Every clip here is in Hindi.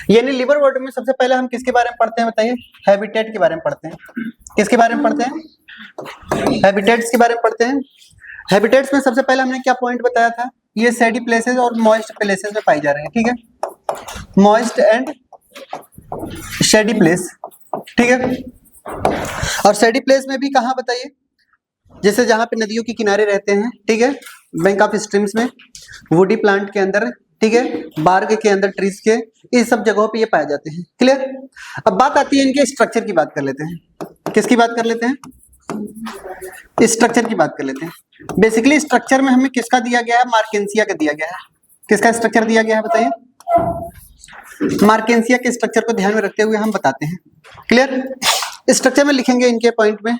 यानी लिवर बॉडी में सबसे पहले हम किसके बारे में पढ़ते हैं बताइए? हैबिटेट के बारे में पढ़ते हैं। किसके बारे में पढ़ते हैं? हैबिटेट्स के बारे में पढ़ते हैं। हैबिटेट्स में सबसे पहले हमने क्या पॉइंट बताया था? ये सैडी प्लेसेस और मॉइस्ट प्लेसेस में पाई जा रहे हैं, ठीक है, मॉइस्ट एंड सैडी प्लेस, ठीक है। और सैडी प्लेस में भी कहाँ बताइए? जैसे जहां पे नदियों के किनारे रहते हैं, ठीक है, बैंक ऑफ स्ट्रीम्स में, वुडी प्लांट के अंदर, ठीक है, बार्ग के अंदर, ट्रीज के, इस सब जगहों पे ये पाए जाते हैं। क्लियर? अब बात आती है इनके स्ट्रक्चर की, बात कर लेते हैं। किसकी बात कर लेते हैं? स्ट्रक्चर की बात कर लेते हैं। बेसिकली स्ट्रक्चर में हमें किसका दिया गया है? मार्केंसिया का दिया गया है। किसका स्ट्रक्चर दिया गया है बताइए? मार्केंसिया के स्ट्रक्चर को ध्यान में रखते हुए हम बताते हैं। क्लियर? स्ट्रक्चर में लिखेंगे इनके पॉइंट में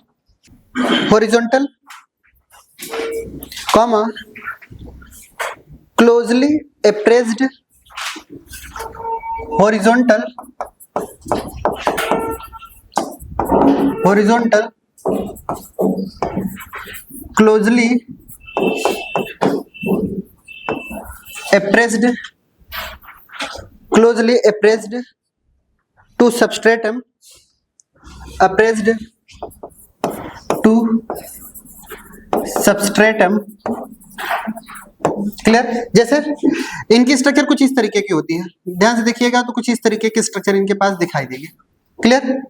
horizontal, comma, closely appressed, horizontal, horizontal, closely appressed, closely appressed to substratum, appressed to substratum. Clear? जैसे इनकी स्ट्रक्चर कुछ इस तरीके की होती है, ध्यान से देखिएगा तो कुछ इस तरीके की स्ट्रक्चर इनके पास दिखाई देगी। क्लियर?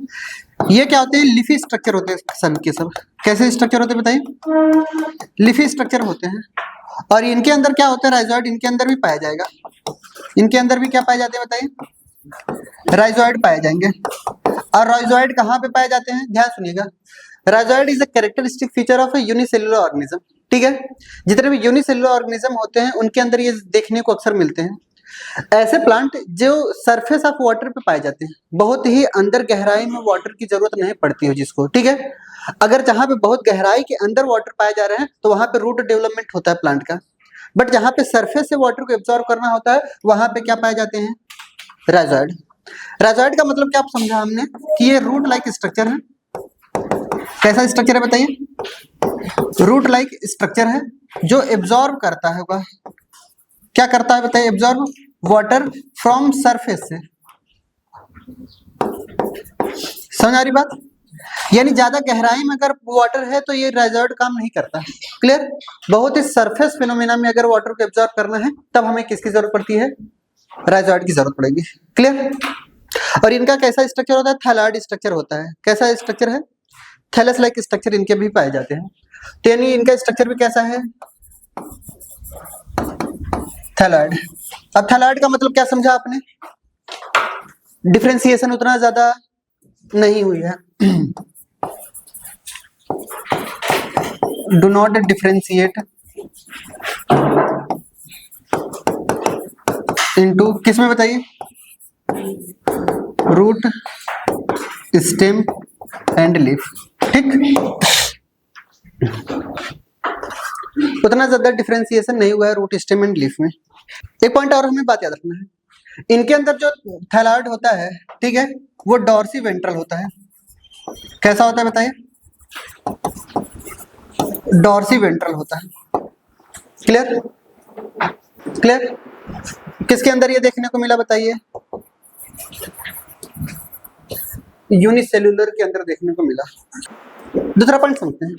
ये क्या होते हैं? लिफी स्ट्रक्चर होते हैं सन के सब। कैसे स्ट्रक्चर होते हैं बताइए? लिफी स्ट्रक्चर होते हैं। और इनके अंदर क्या होता है? राइजोइड इनके अंदर भी पाया जाएगा। इनके अंदर भी क्या पाए जाते हैं बताइए? राइजोइड पाए जाएंगे। और राइजोइड कहाँ पे पाए जाते हैं? ध्यान सुनिएगा। Rhizoid is a characteristic feature of A unicellular organism, ठीक है। जितने भी यूनिसेलुलर ऑर्गेनिज्म होते हैं उनके अंदर ये देखने को अक्सर मिलते हैं। ऐसे प्लांट जो सरफेस ऑफ वाटर पे पाए जाते हैं, बहुत ही अंदर गहराई में वाटर की जरूरत नहीं पड़ती है जिसको, ठीक है। अगर जहां पे बहुत गहराई के अंदर वाटर पाए जा रहे हैं तो वहां पे रूट डेवलपमेंट होता है प्लांट का। बट जहां पे सरफेस से वाटर को एब्जॉर्ब करना होता है वहां पे क्या पाए जाते हैं? राइजोइड। राइजोइड का मतलब क्या समझा हमने? कि ये रूट लाइक स्ट्रक्चर है। कैसा स्ट्रक्चर है बताइए? रूट लाइक स्ट्रक्चर है जो एब्जॉर्ब करता है। वह क्या करता है बताइए? एब्जॉर्ब वाटर फ्रॉम सरफेस से। समझ आ रही बात? यानी ज्यादा गहराई में अगर वाटर है तो ये राइजोइड काम नहीं करता। क्लियर? बहुत ही सरफेस फिनोमेना में अगर वाटर को एब्जॉर्ब करना है तब हमें किसकी जरूरत पड़ती है? राइजोइड की जरूरत पड़ेगी। क्लियर? और इनका कैसा स्ट्रक्चर होता है? थैलॉइड स्ट्रक्चर होता है। कैसा स्ट्रक्चर है? थैलस लाइक स्ट्रक्चर इनके भी पाए जाते हैं। तो यानी इनका स्ट्रक्चर भी कैसा है? थैलॉइड। अब थैलॉइड का मतलब क्या समझा आपने? डिफरेंशिएशन उतना ज्यादा नहीं हुई है। डू नॉट डिफरेंशिएट इनटू किस में बताइए? रूट, स्टेम एंड लीफ, ठीक। उतना ज्यादा डिफरेंशिएशन नहीं हुआ है रूट, स्टेम एंड लीफ में। एक पॉइंट और हमें बात याद रखना है, इनके अंदर जो थैलॉइड होता है, ठीक है, वो डॉर्सी वेंट्रल होता है। कैसा होता है बताइए? डॉर्सी वेंट्रल होता है। क्लियर? क्लियर? किसके अंदर ये देखने को मिला बताइए? यूनिसेल्युलर के अंदर देखने को मिला। दूसरा पॉइंट समझते हैं।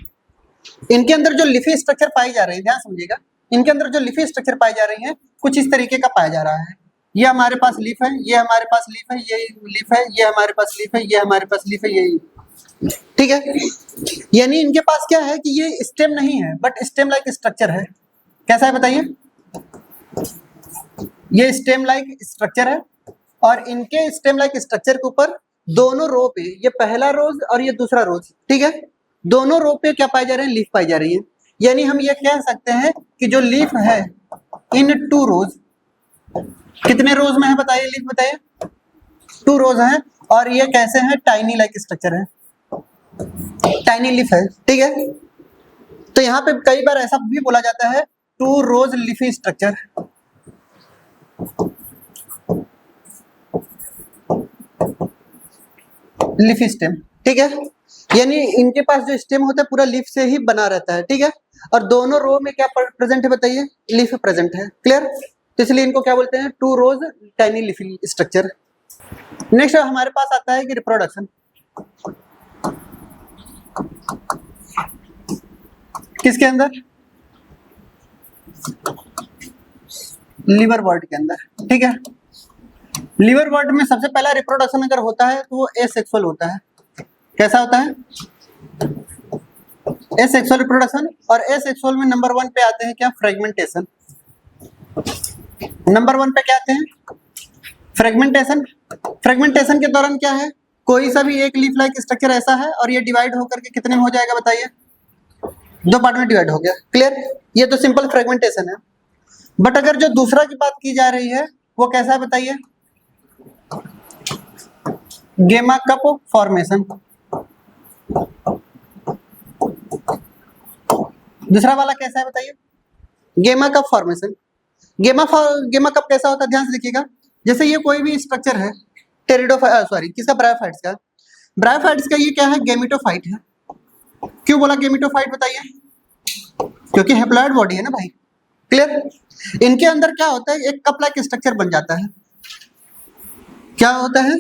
इनके अंदर जो लिफी स्ट्रक्चर पाई जा रही है, ध्यान समझिएगा, इनके अंदर जो लिफी स्ट्रक्चर पाई जा रही है कुछ इस तरीके का पाया जा रहा है। ये हमारे पास लीफ है, ये हमारे पास लीफ है, ये लीफ है, ये हमारे पास लीफ है, ये हमारे पास लीफ है, ये, ठीक है। यानी इनके पास क्या है कि ये स्टेम नहीं है बट स्टेम लाइक स्ट्रक्चर है। कैसा है बताइए? ये स्टेम लाइक स्ट्रक्चर है और इनके स्टेम लाइक स्ट्रक्चर के ऊपर दोनों रो पे, ये पहला रोज और ये दूसरा रोज, ठीक है, दोनों रो पे क्या पाए जा रहे हैं? लीफ पाई जा रही है। यानी हम ये कह सकते हैं कि जो लीफ है इन टू रोज, कितने रोज में है बताइए? लीफ बताइए, 2 रोज है। और ये कैसे है? टाइनी लाइक स्ट्रक्चर है, टाइनी लीफ है, ठीक है। तो यहाँ पे कई बार ऐसा भी बोला जाता है 2 रोज लीफी स्ट्रक्चर, लीफी स्टेम, ठीक है। यानी इनके पास जो स्टेम होता है पूरा लीफ से ही बना रहता है, ठीक है। और दोनों रो में क्या प्रेजेंट है बताइए? लीफ प्रेजेंट है। क्लियर? तो इसलिए इनको क्या बोलते हैं, two rows tiny leafy structure. Next हमारे पास आता है कि रिप्रोडक्शन। किसके अंदर, लीवर वर्ड के अंदर, ठीक है। लीवर वर्ड में सबसे पहला रिप्रोडक्शन अगर होता है तो वो एसेक्सुअल होता है। कैसा होता है, एसेक्सुअल रिप्रोडक्शन। और एसेक्सुअल में नंबर 1 पे आते हैं क्या, फ्रेगमेंटेशन। नंबर 1 पे क्या आते हैं, फ्रेगमेंटेशन। फ्रेगमेंटेशन के दौरान क्या है, कोई सा भी एक लीफ लाइक स्ट्रक्चर ऐसा है और ये डिवाइड होकर के कितने में हो जाएगा बताइए, 2 पार्ट में डिवाइड हो गया, क्लियर। ये तो सिंपल फ्रेगमेंटेशन है। बट अगर जो दूसरा की बात की जा रही है वो कैसा है बताइए, गेमा कप फॉर्मेशन। दूसरा वाला कैसा है बताइए, गेमा कप फॉर्मेशन। गेमा कप कैसा होता है, ध्यान से देखिएगा। जैसे ये कोई भी स्ट्रक्चर है किसका, ब्रायोफाइट्स का। ब्रायोफाइट्स का ये क्या है, गेमिटोफाइट है। क्यों बोला गेमिटोफाइट बताइए, क्योंकि हैप्लॉइड बॉडी है ना भाई, क्लियर। इनके अंदर क्या होता है, एक कप लाइक स्ट्रक्चर बन जाता है। क्या होता है,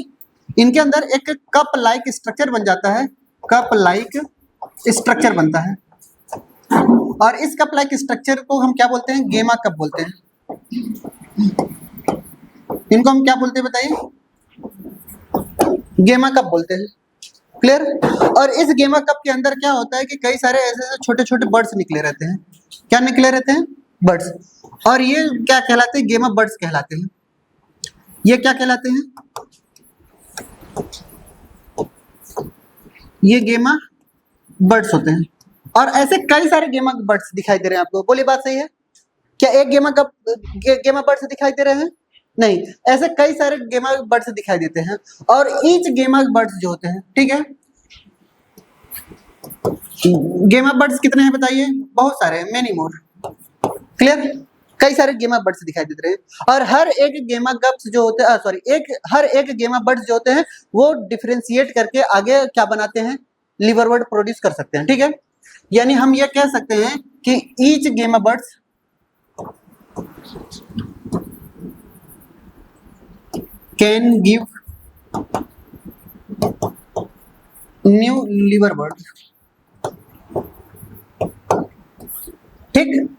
इनके अंदर एक कप लाइक स्ट्रक्चर बन जाता है, कप लाइक स्ट्रक्चर बनता है। और इस कप लाइक स्ट्रक्चर को हम क्या बोलते हैं, गेमा कप बोलते हैं। इनको हम क्या बोलते हैं बताइए, गेमा कप बोलते हैं, क्लियर। और इस गेमा कप के अंदर क्या होता है कि कई सारे ऐसे छोटे छोटे बर्ड्स निकले रहते हैं। क्या निकले रहते हैं, बर्ड्स। और ये क्या कहलाते हैं, गेमा बर्ड्स कहलाते हैं। ये क्या कहलाते हैं, ये गेमा बर्ड्स होते हैं। और ऐसे कई सारे गेमा बर्ड्स दिखाई दे रहे हैं आपको, बोलिए बात सही है क्या, एक गेमा बर्ड्स दिखाई दे रहे हैं, नहीं, ऐसे कई सारे गेमा बर्ड्स दिखाई देते हैं। और ईच गेमा बर्ड्स जो होते हैं, ठीक है, गेमा बर्ड्स कितने हैं बताइए, बहुत सारे, मेनी मोर, क्लियर। कई सारे गेमा बर्ड्स दिखाई देते हैं। और हर एक गेमा गप्स जो होते हैं, हर एक गेमा बर्ड्स जो होते हैं वो डिफरेंशिएट करके आगे क्या बनाते हैं, लीवर वर्ड प्रोड्यूस कर सकते हैं, ठीक है। यानी हम ये कह सकते हैं कि each gemma birds can give new liverwort, ठीक।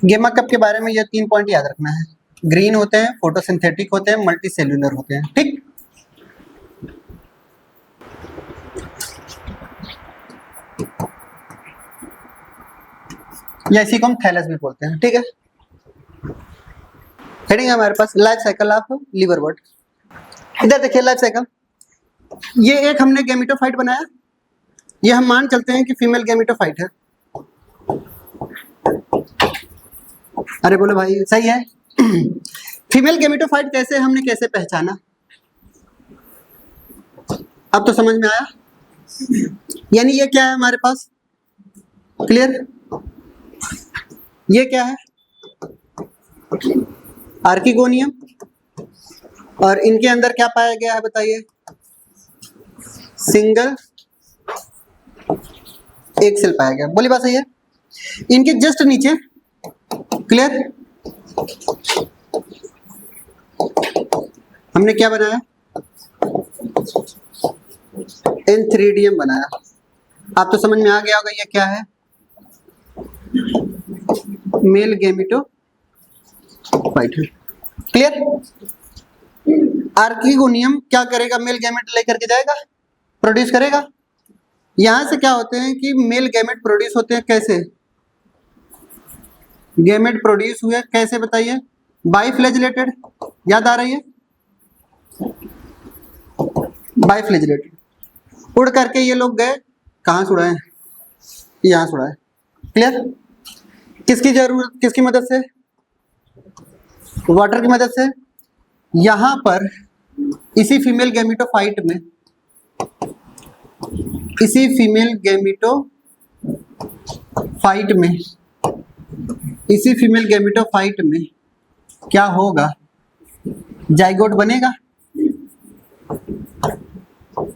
गेमा कप के बारे में ये 3 पॉइंट याद रखना है, ग्रीन होते हैं, फोटोसिंथेटिक होते हैं, मल्टी सेल्यूलर होते हैं, ठीक। या इसी को हम थैलस भी बोलते हैं, ठीक है। हेडिंग है हमारे पास life cycle of liverwort. इधर देखिए लाइफ साइकिल, ये एक हमने गैमेटोफाइट बनाया, ये हम मान चलते हैं कि फीमेल गैमेटोफाइट है। अरे बोलो भाई सही है। फीमेल गैमेटोफाइट कैसे, हमने कैसे पहचाना, अब तो समझ में आया। यानी ये क्या है हमारे पास, क्लियर। ये क्या है, आर्किगोनियम। और इनके अंदर क्या पाया गया है बताइए, सिंगल एक सेल पाया गया, बोली बात सही है। इनके जस्ट नीचे, क्लियर, हमने क्या बनाया, एंथ्रीडियम बनाया। आप तो समझ में आ गया होगा ये क्या है, मेल गैमेटोफाइट है, क्लियर। आर्किगोनियम क्या करेगा, मेल गैमेट लेकर के जाएगा, प्रोड्यूस करेगा। यहां से क्या होते हैं कि मेल गैमेट प्रोड्यूस होते हैं, कैसे गैमेट प्रोड्यूस हुए, कैसे बताइए, बाइफ्लैजिलेटेड, याद आ रही है, बाइफ्लैजिलेटेड। उड़ करके ये लोग गए, कहाँ सुड़ाए, यहाँ सुड़ाए, क्लियर। किसकी जरूरत, किसकी मदद से, वाटर की मदद से, यहां पर इसी फीमेल गैमेटोफाइट में, इसी फीमेल गैमेटोफाइट में, इसी फीमेल गैमेटोफाइट में क्या होगा, जाइगोट बनेगा।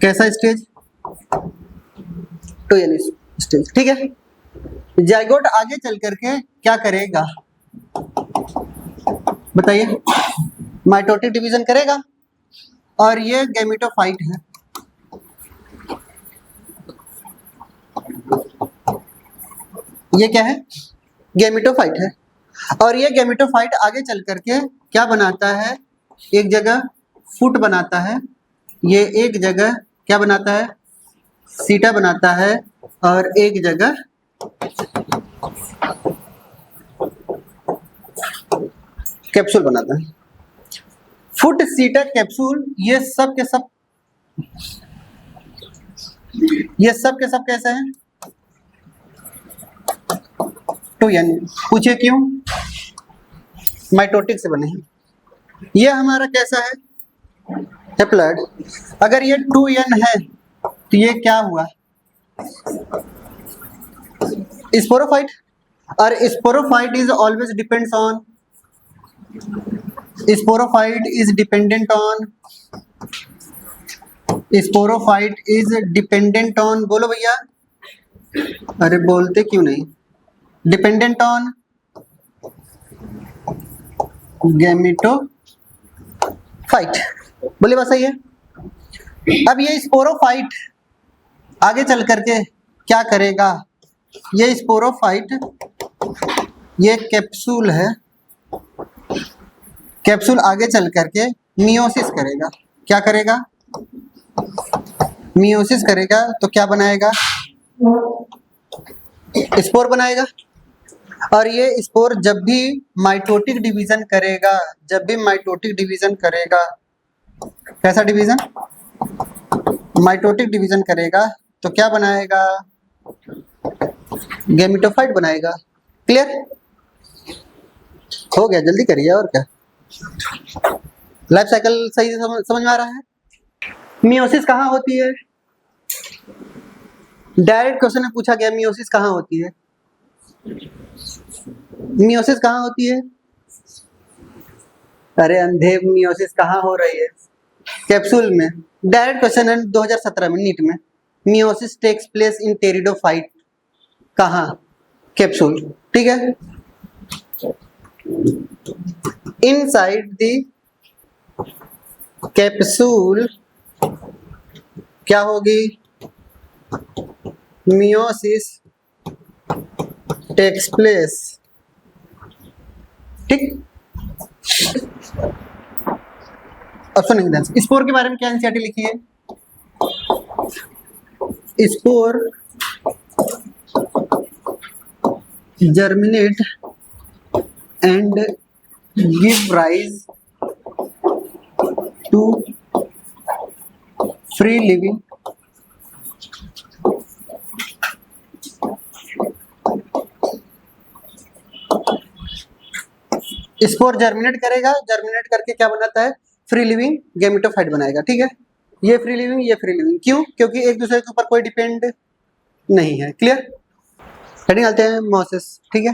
कैसा स्टेज, 2n स्टेज, ठीक है। जाइगोट आगे चल करके क्या करेगा बताइए, माइटोटिक डिवीजन करेगा, और ये गैमेटोफाइट है। ये क्या है, गैमेटोफाइट है, और ये गैमेटोफाइट आगे चल करके क्या बनाता है, एक जगह फुट बनाता है, ये एक जगह क्या बनाता है, सीटा बनाता है, और एक जगह कैप्सूल बनाता है। फुट, सीटा, कैप्सूल, ये सब के सब कैसे हैं, 2n। पूछिए क्यों, माइटोटिक से बने हैं। ये हमारा कैसा है, हैप्लॉइड। अगर ये 2n है तो ये क्या हुआ, स्पोरोफाइट, और sporophyte is always depends on, sporophyte is dependent on, sporophyte is dependent on, बोलो भैया, अरे बोलते क्यों नहीं, डिपेंडेंट ऑन गैमेटोफाइट, बोले बस सही है। अब ये स्पोरोफाइट आगे चल करके क्या करेगा, ये स्पोरोफाइट, ये कैप्सूल है, कैप्सूल आगे चल करके मियोसिस करेगा। क्या करेगा, मियोसिस करेगा, तो क्या बनाएगा, स्पोर बनाएगा। और ये स्पोर जब भी माइटोटिक डिवीजन करेगा, जब भी माइटोटिक डिवीजन करेगा, कैसा डिवीजन, माइटोटिक डिवीजन करेगा, तो क्या बनाएगा, गैमेटोफाइट बनाएगा। क्लियर हो गया, जल्दी करिए, और क्या, लाइफ साइकिल सही समझ में आ रहा है। मियोसिस कहाँ होती है, डायरेक्ट क्वेश्चन में पूछा गया, मियोसिस कहाँ होती है, मियोसिस कहाँ होती है, अरे अंधे, मियोसिस कहाँ हो रही है, कैप्सूल में। डायरेक्ट क्वेश्चन है 2017 में नीट में, meiosis takes place in pteridophyte, कहाँ, कैप्सूल, ठीक है। इनसाइड द कैप्सूल क्या होगी, मियोसिस टेक्स प्लेस, ठीक। ऑप्शन नहीं ध्यान से। स्पोर के बारे में क्या एनसीईआरटी लिखी है, spore germinate and give rise to free living spore germinate करेगा, जर्मिनेट करके क्या बनाता है, फ्री लिविंग गैमेटोफाइट बनाएगा, ठीक है। ये फ्री लिविंग, ये फ्री लिविंग, क्यों, क्योंकि एक दूसरे के ऊपर कोई डिपेंड नहीं है। क्लियर, हेडिंग डालते हैं मोसेस, ठीक है।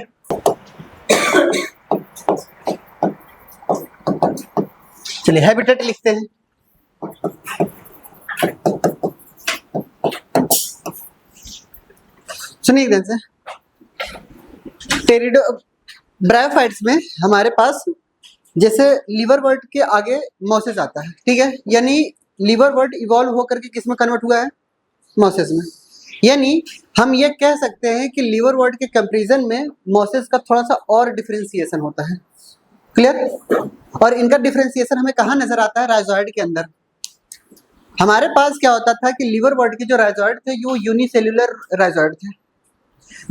चलिए हैबिटेट लिखते हैं। सुनिए ध्यान से, टेरिडो ब्रायोफाइट्स में हमारे पास जैसे लीवर वर्ड के आगे मोसेस आता है, ठीक है, यानी लीवर वर्ड इवॉल्व होकर के किस में कन्वर्ट हुआ है, मोसेस में। यानी हम ये कह सकते हैं कि लीवर वर्ड के कंपैरिजन में मोसेस का थोड़ा सा और डिफरेंशिएशन होता है। क्लियर, और इनका डिफरेंशिएशन हमें कहाँ नजर आता है, राइजोइड के अंदर। हमारे पास क्या होता था कि लीवर वर्ड के जो राइजोइड थे वो यूनिसेल्युलर राइजोइड थे,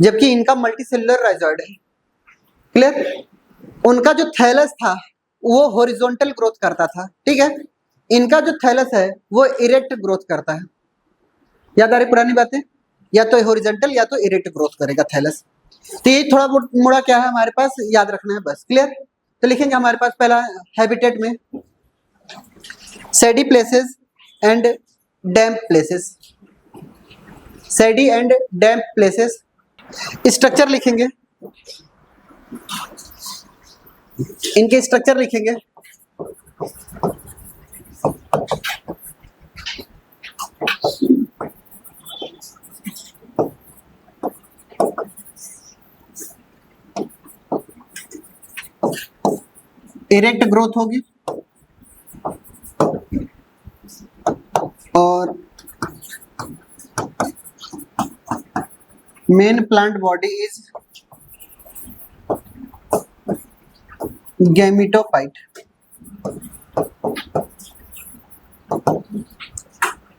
जबकि इनका मल्टीसेल्युलर राइजोइड है। क्लियर, उनका जो थैलस था वो हॉरिजॉन्टल ग्रोथ करता था, ठीक है, इनका जो थैलस है वो इरेक्ट ग्रोथ करता है। याद आ रही पुरानी बातें, या तो हॉरिजॉन्टल या तो इरेक्ट ग्रोथ करेगा थैलस। तो ये थोड़ा मोड़ा क्या है हमारे पास, याद रखना है बस। क्लियर, तो लिखेंगे हमारे पास पहला हैबिटेट में shady places and damp places, shady and damp places. Structure लिखेंगे, इनके स्ट्रक्चर लिखेंगे। इरेक्ट ग्रोथ होगी और main plant body is gametophyte.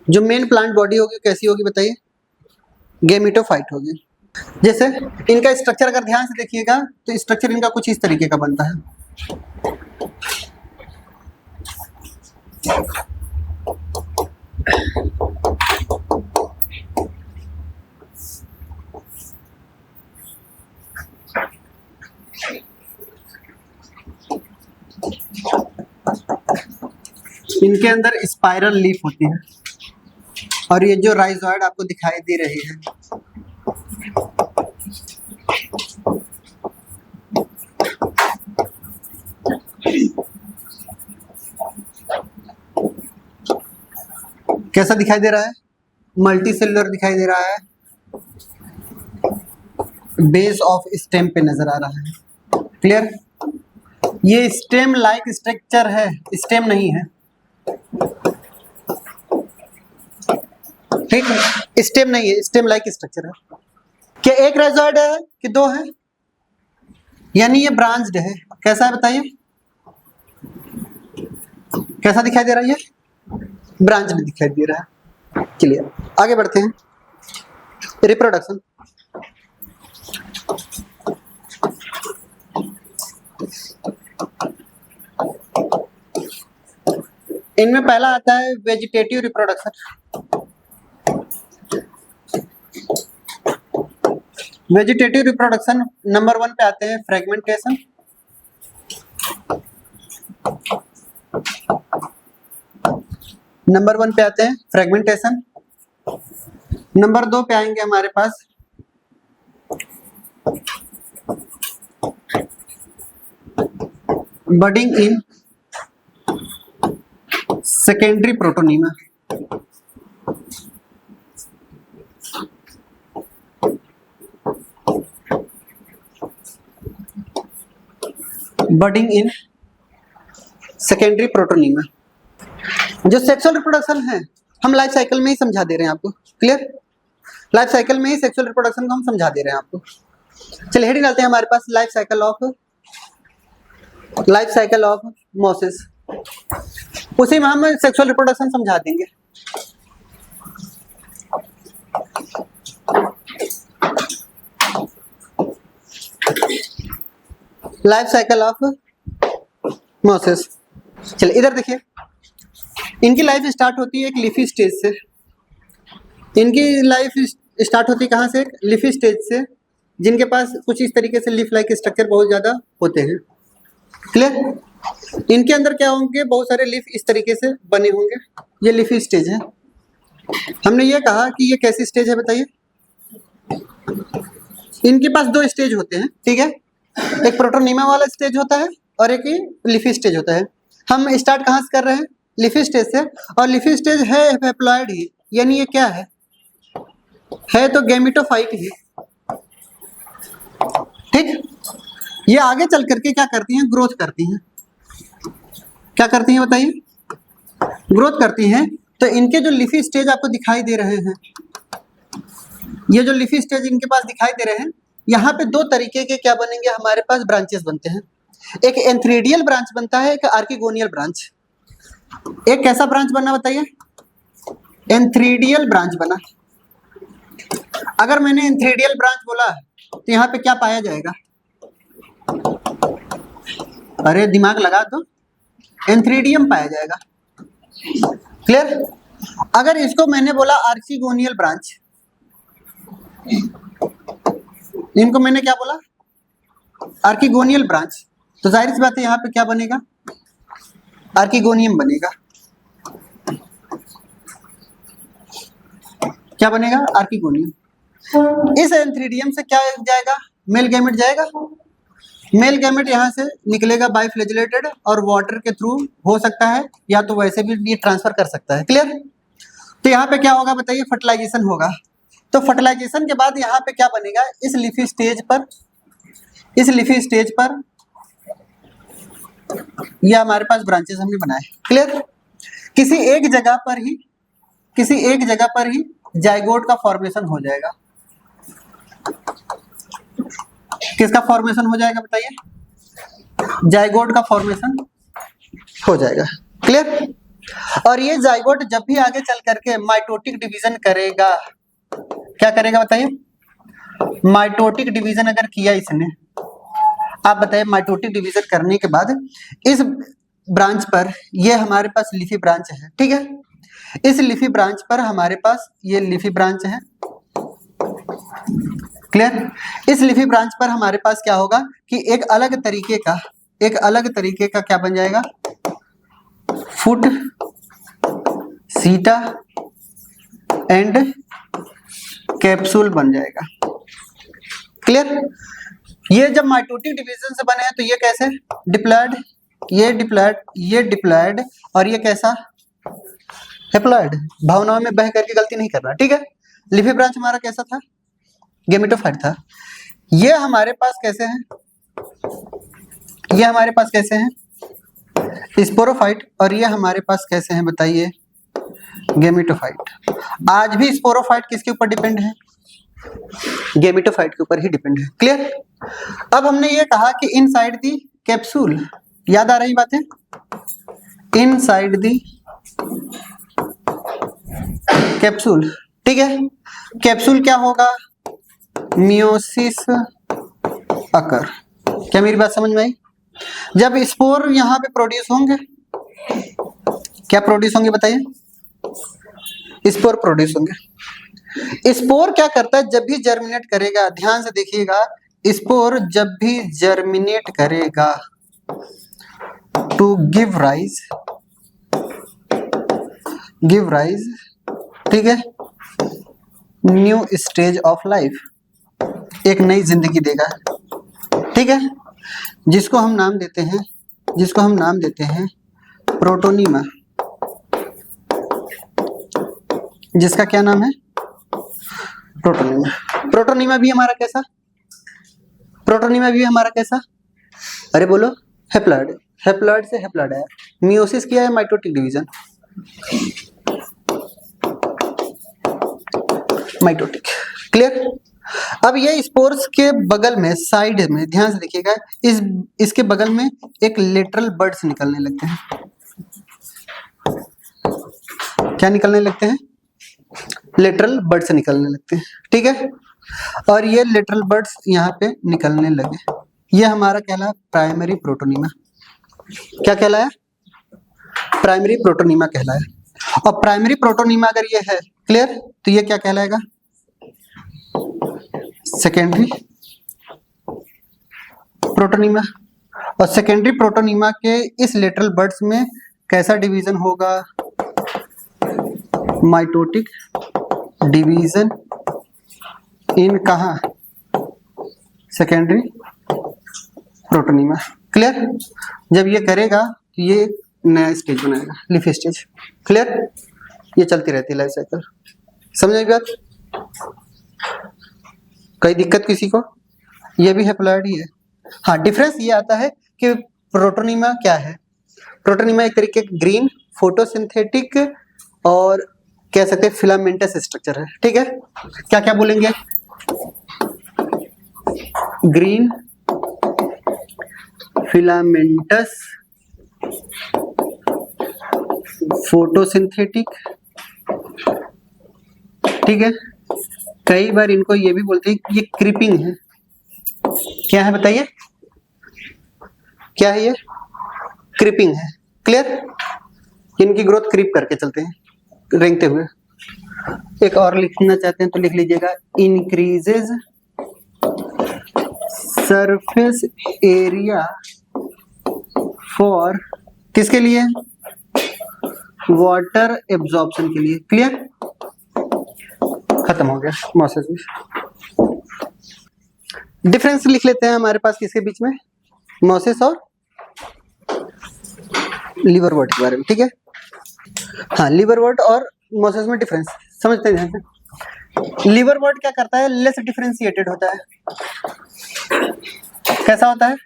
जो मेन प्लांट बॉडी होगी कैसी होगी बताइए? गैमेटोफाइट होगी। जैसे इनका स्ट्रक्चर अगर ध्यान से देखिएगा तो स्ट्रक्चर इनका कुछ इस तरीके का बनता है। इनके अंदर स्पाइरल लीफ होती है और ये जो राइजोइड आपको दिखाई दे रही है कैसा दिखाई दे रहा है? मल्टी सेलुलर दिखाई दे रहा है, बेस ऑफ स्टेम पे नजर आ रहा है। क्लियर? ये स्टेम लाइक स्ट्रक्चर है, स्टेम नहीं है। ठीक है, स्टेम नहीं है, स्टेम लाइक स्ट्रक्चर है। क्या एक राइजोइड है कि दो है? यानी ये ब्रांच्ड है। कैसा है बताइए? कैसा दिखाई दे रहा है? ये ब्रांच्ड दिखाई दे रहा है। चलिए आगे बढ़ते हैं। रिप्रोडक्शन। इनमें पहला आता है vegetative reproduction. Vegetative reproduction number 1 पे आते हैं फ्रेगमेंटेशन। नंबर 1 पे आते हैं फ्रेगमेंटेशन। नंबर 2 पे आएंगे हमारे पास budding in secondary protonema. Budding in secondary protonema. जो सेक्सुअल रिप्रोडक्शन है हम लाइफ साइकिल में ही समझा दे रहे हैं आपको। क्लियर? लाइफ साइकिल में ही सेक्सुअल रिप्रोडक्शन को हम समझा दे रहे हैं आपको। चलिए हेडिंग डालते हैं हमारे पास लाइफ साइकिल ऑफ मोसेस। उसी में हम सेक्सुअल रिप्रोडक्शन समझा देंगे। Life cycle of Moses. चलिए इधर देखिए, इनकी लाइफ स्टार्ट होती है एक लीफी स्टेज से। इनकी लाइफ स्टार्ट होती है कहाँ से? एक लीफी स्टेज से, जिनके पास कुछ इस तरीके से लीफ लाइक स्ट्रक्चर बहुत ज्यादा होते हैं। क्लियर? इनके अंदर क्या होंगे? बहुत सारे लीफ इस तरीके से बने होंगे। ये लीफी स्टेज है। हमने ये कहा कि ये कैसी स्टेज है बताइए? इनके पास 2 स्टेज होते हैं। ठीक है, एक प्रोटोनीमा वाला स्टेज होता है और एक लीफी स्टेज होता है। हम स्टार्ट कहाँ से कर रहे हैं? लीफी स्टेज से। और लीफी स्टेज है हैप्लॉइड ही, यानी ये क्या है तो गैमेटोफाइट ही। ठीक, ये आगे चल करके क्या करती हैं? ग्रोथ करती हैं। क्या करती हैं बताइए? ग्रोथ करती हैं। तो इनके जो लीफी स्टेज आपको दिखाई दे रहे हैं, ये जो लीफी स्टेज इनके पास दिखाई दे रहे हैं, यहाँ पे 2 तरीके के क्या बनेंगे हमारे पास? ब्रांचेस बनते हैं। एक एंथ्रीडियल ब्रांच बनता है, एक आर्किगोनियल ब्रांच। एक कैसा ब्रांच बना बताइए? एंथ्रीडियल ब्रांच बना। अगर मैंने एंथ्रीडियल ब्रांच बोला तो यहाँ पे क्या पाया जाएगा? अरे दिमाग लगा तो एंथ्रीडियम पाया जाएगा। क्लियर? अगर इसको मैंने बोला आर्किगोनियल ब्रांच, इनको मैंने क्या बोला? आर्किगोनियल ब्रांच, तो जाहिर सी बात है यहाँ पे क्या बनेगा? आर्किगोनियम बनेगा। क्या बनेगा, आर्किगोनियम। इस एंथ्रीडियम से क्या जाएगा, मेल गैमेट जाएगा। मेल गैमेट यहाँ से निकलेगा बाइफ्लैजिलेटेड और वाटर के थ्रू हो सकता है, या तो वैसे भी ये ट्रांसफर कर सकता है। क्लियर। तो यहाँ पे क्या होगा बताइए, फर्टिलाइजेशन होगा। तो फर्टिलाइजेशन के बाद यहाँ पे क्या बनेगा, इस लीफी स्टेज पर, इस लीफी स्टेज पर ये हमारे पास ब्रांचेस हमने बनाए। क्लियर। किसी एक जगह पर ही, किसी एक जगह पर ही जाइगोट का फॉर्मेशन हो जाएगा। किसका फॉर्मेशन हो जाएगा बताइए, जाइगोट का फॉर्मेशन हो जाएगा। क्लियर। और ये जाइगोट जब भी आगे चल करके माइटोटिक डिवीजन करेगा, क्या करेगा बताइए, माइटोटिक डिवीजन अगर किया इसने, आप बताइए माइटोटिक डिवीजन करने के बाद इस ब्रांच पर, ये हमारे पास लीफी ब्रांच है, ठीक है। इस लीफी ब्रांच पर हमारे पास ये लीफी ब्रांच है। क्लियर। इस लीफी ब्रांच पर हमारे पास क्या होगा कि एक अलग तरीके का क्या बन जाएगा, फुट, सीटा एंड कैप्सूल बन जाएगा। क्लियर। ये जब माइटोटिक डिवीजन से बने हैं तो ये कैसे डिप्लॉयड, ये डिप्लॉयड, ये डिप्लॉयड और ये कैसा हैप्लॉयड। भावनाओं में बह करके गलती नहीं करना, ठीक है। लीफी ब्रांच हमारा कैसा था, गेमेटोफाइट था। ये हमारे पास कैसे हैं, ये हमारे पास कैसे हैं स्पोरोफाइट, और ये हमारे पास कैसे हैं बताइए, गेमेटोफाइट। आज भी स्पोरोफाइट किसके ऊपर डिपेंड है, गेमेटोफाइट के ऊपर ही डिपेंड है। क्लियर। अब हमने ये कहा कि इनसाइड दी कैप्सूल, याद आ रही बातें, इनसाइड दी कैप्सूल, ठीक है। कैप्सूल क्या होगा, मियोसिस अकर। क्या मेरी बात समझ में आई। जब स्पोर यहाँ पे प्रोड्यूस होंगे, क्या प्रोड्यूस होंगे बताइए, स्पोर प्रोड्यूस होंगे। स्पोर क्या करता है, जब भी जर्मिनेट करेगा, ध्यान से देखिएगा, स्पोर जब भी जर्मिनेट करेगा टू गिव राइज, ठीक है, न्यू स्टेज ऑफ लाइफ, एक नई जिंदगी देगा, ठीक है, जिसको हम नाम देते हैं प्रोटोनीमा, जिसका क्या नाम है, प्रोटोनीमा। प्रोटोनीमा भी हमारा कैसा, प्रोटोनीमा भी हमारा कैसा, अरे बोलो, हैप्लॉयड। हैप्लॉयड से हैप्लॉयड है, मियोसिस किया है, माइटोटिक डिवीजन, माइटोटिक। क्लियर। अब ये स्पोर्स के बगल में, साइड में, ध्यान से देखिएगा, इसके बगल में एक लेटरल बड्स निकलने लगते हैं। क्या निकलने लगते हैं, लेटरल बड्स निकलने लगते हैं, ठीक है। और ये लेटरल बड्स यहाँ पे निकलने लगे, ये हमारा कहलाया प्राइमरी प्रोटोनीमा। क्या कहलाया, प्राइमरी प्रोटोनीमा कहलाया। और प्राइमरी प्रोटोनीमा अगर ये है, क्लियर, तो ये क्या कहलाएगा, सेकेंडरी प्रोटोनीमा। और सेकेंडरी प्रोटोनीमा के इस लेटरल बड्स में कैसा डिवीजन होगा, माइटोटिक डिवीजन इन कहाँ, सेकेंडरी प्रोटोनीमा। क्लियर। जब ये करेगा तो ये नया स्टेज बनाएगा, लीफ स्टेज। क्लियर। ये चलती रहती है लाइफ साइकिल, समझ आई बात। कोई दिक्कत किसी को, ये भी हैप्लॉयड ही है। हाँ, डिफरेंस ये आता है कि प्रोटोनीमा क्या है, प्रोटोनीमा एक तरीके ग्रीन फोटोसिंथेटिक और कह सकते हैं फिलामेंटस स्ट्रक्चर है, ठीक है। क्या क्या बोलेंगे, ग्रीन फिलामेंटस फोटोसिंथेटिक, ठीक है। कई बार इनको ये भी बोलते हैं कि ये क्रीपिंग है। क्या है बताइए, क्या है ये, क्रीपिंग है। क्लियर। इनकी ग्रोथ क्रीप करके चलते हैं, रेंगते हुए। एक और लिखना चाहते हैं तो लिख लीजिएगा, इंक्रीजेज सरफेस एरिया फॉर, किसके लिए, वाटर एब्जॉर्प्शन के लिए। क्लियर। खत्म हो गया मोसेस भी। डिफरेंस लिख लेते हैं हमारे पास किसके बीच में, मोसेस और लिवरवर्ट के बारे में, ठीक है। हाँ, लिवरवर्ट और मोसेस में डिफरेंस समझते हैं ध्यान से। लिवरवर्ट क्या करता है, लेस डिफरेंशिएटेड होता है। कैसा होता है,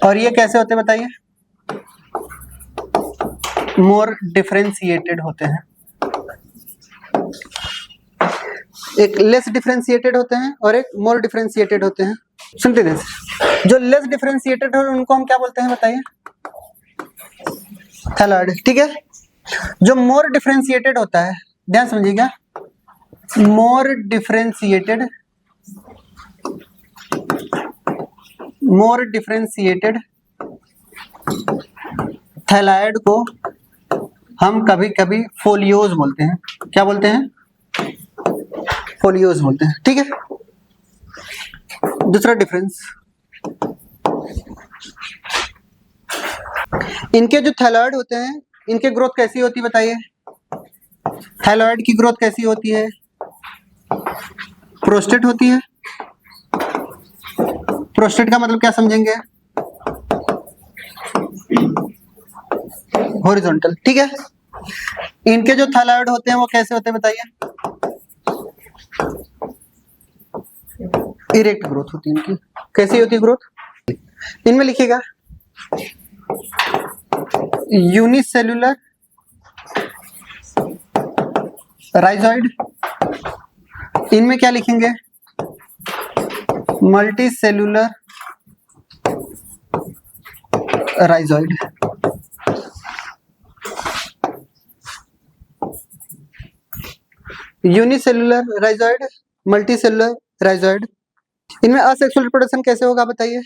और ये कैसे होते हैं बताइए, मोर डिफरेंशिएटेड होते हैं। एक लेस डिफरेंशिएटेड होते हैं और एक मोर डिफरेंशिएटेड होते हैं। सुनते हैं, जो लेस डिफरेंशिएटेड है उनको हम क्या बोलते हैं बताइए, थैलाइड, ठीक है। जो मोर डिफरेंशिएटेड होता है, ध्यान समझिएगा, मोर डिफरेंशिएटेड थैलाइड को हम कभी कभी फोलियोज बोलते हैं। क्या बोलते हैं, फोलियोज बोलते हैं, ठीक है। दूसरा डिफरेंस, इनके जो थैलाइड होते हैं इनके ग्रोथ कैसी होती है बताइए, थैलाइड की ग्रोथ कैसी होती है, प्रोस्टेट होती है। प्रोस्टेट का मतलब क्या समझेंगे, हॉरिजॉन्टल, ठीक है। इनके जो थैलाइड होते हैं वो कैसे होते हैं बताइए, इरेक्ट ग्रोथ होती है इनकी। कैसी होती है ग्रोथ, इनमें लिखिएगा यूनिसेल्यूलर राइजोइड, इनमें क्या लिखेंगे, multi cellular rhizoid. Unicellular rhizoid, multi cellular rhizoid. इनमें असेक्सुअल रिप्रोडक्शन कैसे होगा बताइए,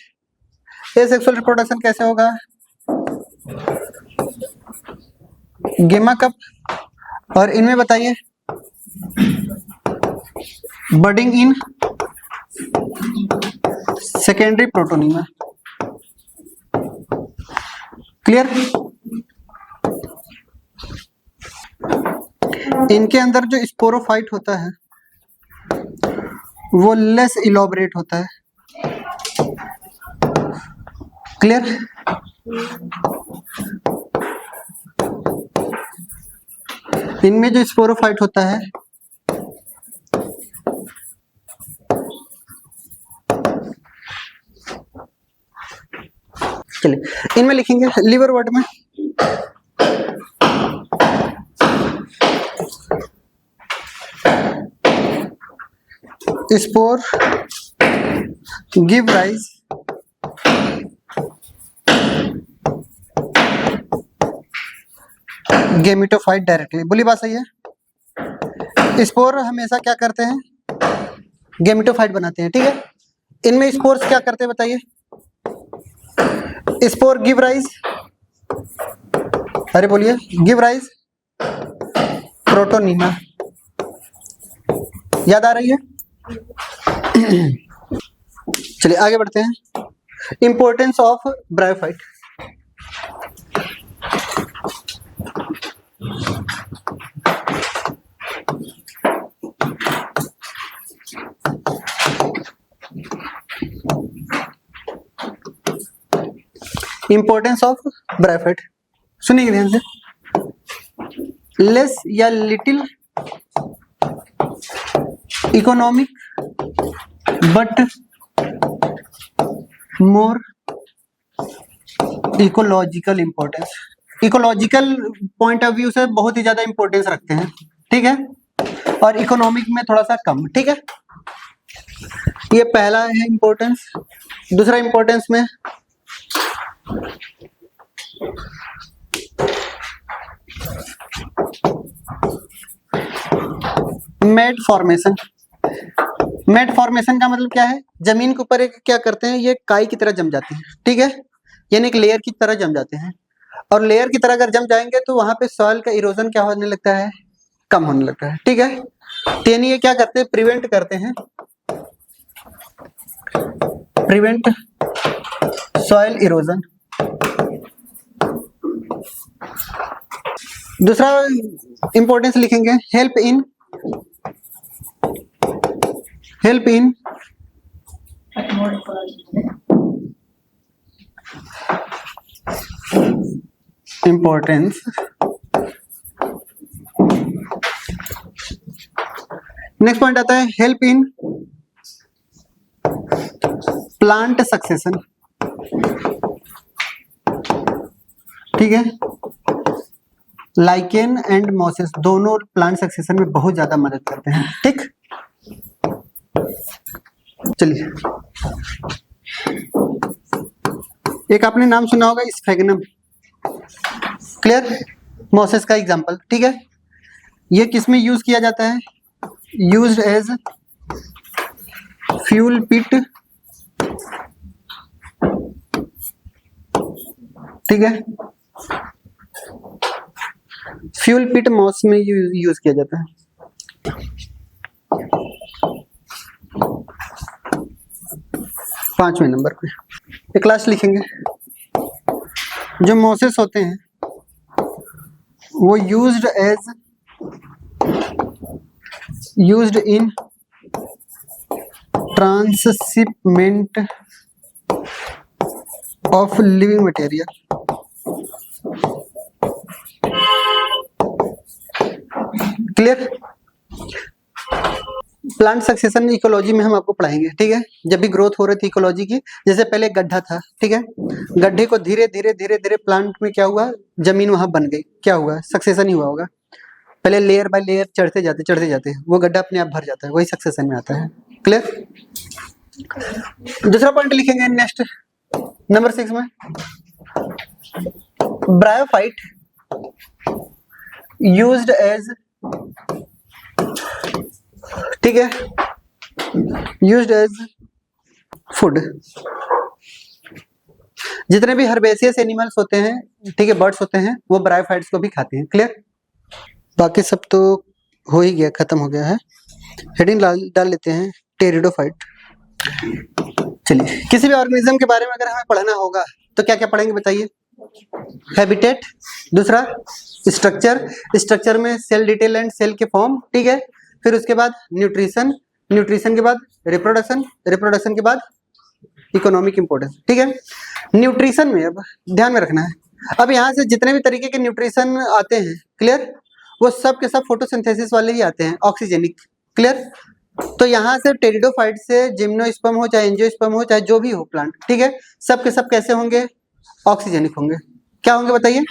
एसेक्सुअल रिप्रोडक्शन कैसे होगा, गेमा कप, और इनमें बताइए budding in secondary protonema. Clear. इनके अंदर जो स्पोरोफाइट होता है वो लेस इलॉबरेट होता है। क्लियर। इनमें जो स्पोरोफाइट होता है चलिए इनमें लिखेंगे, लिवर वर्ड में spore give rise gametophyte directly. बोली बात सही है। स्पोर हमेशा क्या करते हैं, गेमिटोफाइट बनाते हैं, ठीक है। इनमें स्पोर्स क्या करते हैं बताइए, स्पोर गिव राइज, अरे बोलिए, गिव राइज प्रोटोनिमा। याद आ रही है। चलिए आगे बढ़ते हैं। Importance of bryophyte. Importance of bryophyte सुनिए ध्यान से। लेस या little economic but more ecological importance. Ecological point of view से बहुत ही ज्यादा इंपॉर्टेंस रखते हैं, ठीक है, और इकोनॉमिक में थोड़ा सा कम, ठीक है। ये पहला है इंपॉर्टेंस। दूसरा इंपॉर्टेंस में मेड फॉर्मेशन। मेड फॉर्मेशन का मतलब क्या है, जमीन के ऊपर एक क्या करते हैं, ये काई की तरह जम जाते हैं, ठीक है, यानी एक लेयर की तरह जम जाते हैं। और लेयर की तरह अगर जम जाएंगे तो वहां पे सॉइल का इरोजन क्या होने लगता है, कम होने लगता है, ठीक है। तो यानी ये क्या करते हैं, प्रिवेंट करते हैं, प्रिवेंट सॉइल इरोजन। दूसरा इंपॉर्टेंस लिखेंगे, help in importance. Next point आता है हेल्प इन प्लांट सक्सेशन। ठीक है, लाइकेन एंड मॉसेस दोनों प्लांट सक्सेशन में बहुत ज्यादा मदद करते हैं। ठीक, चलिए एक आपने नाम सुना होगा स्फेगनम, क्लियर, मॉसेस का एग्जांपल। ठीक है, ये किस में यूज किया जाता है? यूज्ड एज फ्यूल पिट। ठीक है, फ्यूल पिट मॉस में यूज किया जाता है। 5वें नंबर पे एक क्लास लिखेंगे, जो मॉसेस होते हैं वो used in transshipment of living material. Clear, plant succession ecology में हम आपको पढ़ाएंगे। ठीक है, जब भी ग्रोथ हो रही थी इकोलॉजी की, जैसे पहले गड्ढा था, ठीक है, गड्ढे को धीरे धीरे प्लांट में क्या हुआ, जमीन वहां बन गई, क्या हुआ, सक्सेशन ही हुआ होगा। पहले लेयर बाय लेयर चढ़ते जाते वो गड्ढा अपने आप भर जाता है, वही सक्सेशन में आता है। क्लियर, दूसरा पॉइंट लिखेंगे नेक्स्ट नंबर 6 में, ब्रायोफाइट यूज्ड एज, ठीक है, यूज्ड एज फूड। जितने भी हर्बेसियस एनिमल्स होते हैं, ठीक है, बर्ड्स होते हैं, वो ब्रायोफाइट्स को भी खाते हैं। क्लियर, बाकी सब तो हो ही गया, खत्म हो गया है। हेडिंग डाल लेते हैं टेरिडोफाइट। चलिए, किसी भी ऑर्गेनिज्म के बारे में अगर हमें पढ़ना होगा तो क्या क्या पढ़ेंगे बताइए? हैबिटेट, दूसरा स्ट्रक्चर में सेल डिटेल एंड सेल के फॉर्म, ठीक है, फिर उसके बाद न्यूट्रिशन के बाद रिप्रोडक्शन के बाद इकोनॉमिक इंपोर्टेंस। ठीक है, न्यूट्रिशन में अब ध्यान में रखना है, अब यहाँ से जितने भी तरीके के न्यूट्रिशन आते हैं, क्लियर, वो सब के सब फोटोसिंथेसिस वाले ही आते हैं, ऑक्सीजेनिक। क्लियर, तो यहाँ से टेरिडोफाइट से जिम्नोस्पर्म हो चाहे एंजियोस्पर्म हो चाहे जो भी हो प्लांट, ठीक है, सब के सब कैसे होंगे? ऑक्सीजेनिक होंगे। क्या होंगे बताइए?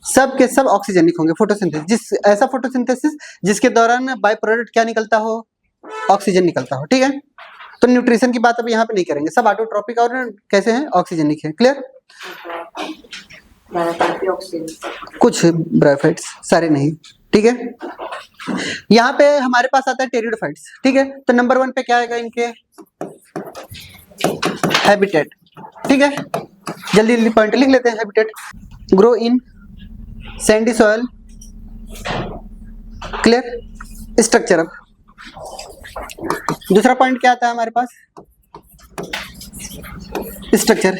सब के सब ऑक्सीजेनिक होंगे। फोटोसिंथेसिस, ऐसा फोटोसिंथेसिस जिसके दौरान बाय प्रोडक्ट क्या निकलता हो? ऑक्सीजन निकलता हो। ठीक है, तो न्यूट्रिशन की बात अब यहाँ पे नहीं करेंगे, सब ऑटोट्रोपिक और कैसे हैं? ऑक्सीजेनिक है। क्लियर, कुछ ब्रायोफाइट्स, सारे नहीं। ठीक है, यहाँ पे हमारे पास आता है टेरिडोफाइट्स। ठीक है, तो नंबर 1 पे क्या आएगा इनके? हैबिटेट। ठीक है, जल्दी जल्दी पॉइंट लिख लेते हैं। Habitat, grow in Sandy soil. Clear, structure. अब दूसरा पॉइंट क्या आता है हमारे पास? स्ट्रक्चर।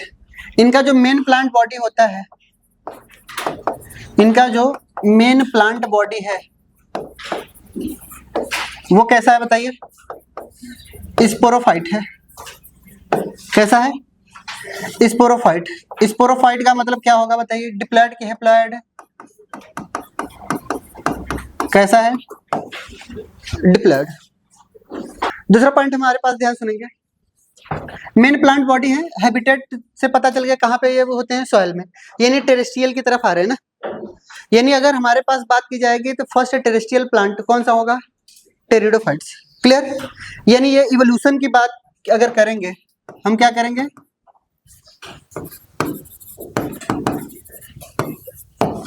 इनका जो मेन प्लांट बॉडी होता है, इनका जो मेन प्लांट बॉडी है वो कैसा है बताइए? स्पोरोफाइट है। कैसा है? स्पोरोफाइट। स्पोरोफाइट का मतलब क्या होगा बताइए? डिप्लॉयड की हैप्लॉयड? कैसा है? डिप्लॉयड। दूसरा पॉइंट हमारे पास ध्यान सुनेंगे, मेन प्लांट बॉडी है, हैबिटेट से पता चल गया कहाँ पे ये वो होते हैं? सॉइल में, यानी टेरेस्ट्रियल की तरफ आ रहे हैं ना। यानी अगर हमारे पास बात की जाएगी तो फर्स्ट टेरेस्ट्रियल प्लांट कौन सा होगा? टेरिडोफाइट्स। क्लियर, यानी ये इवोल्यूशन की बात अगर करेंगे, हम क्या करेंगे?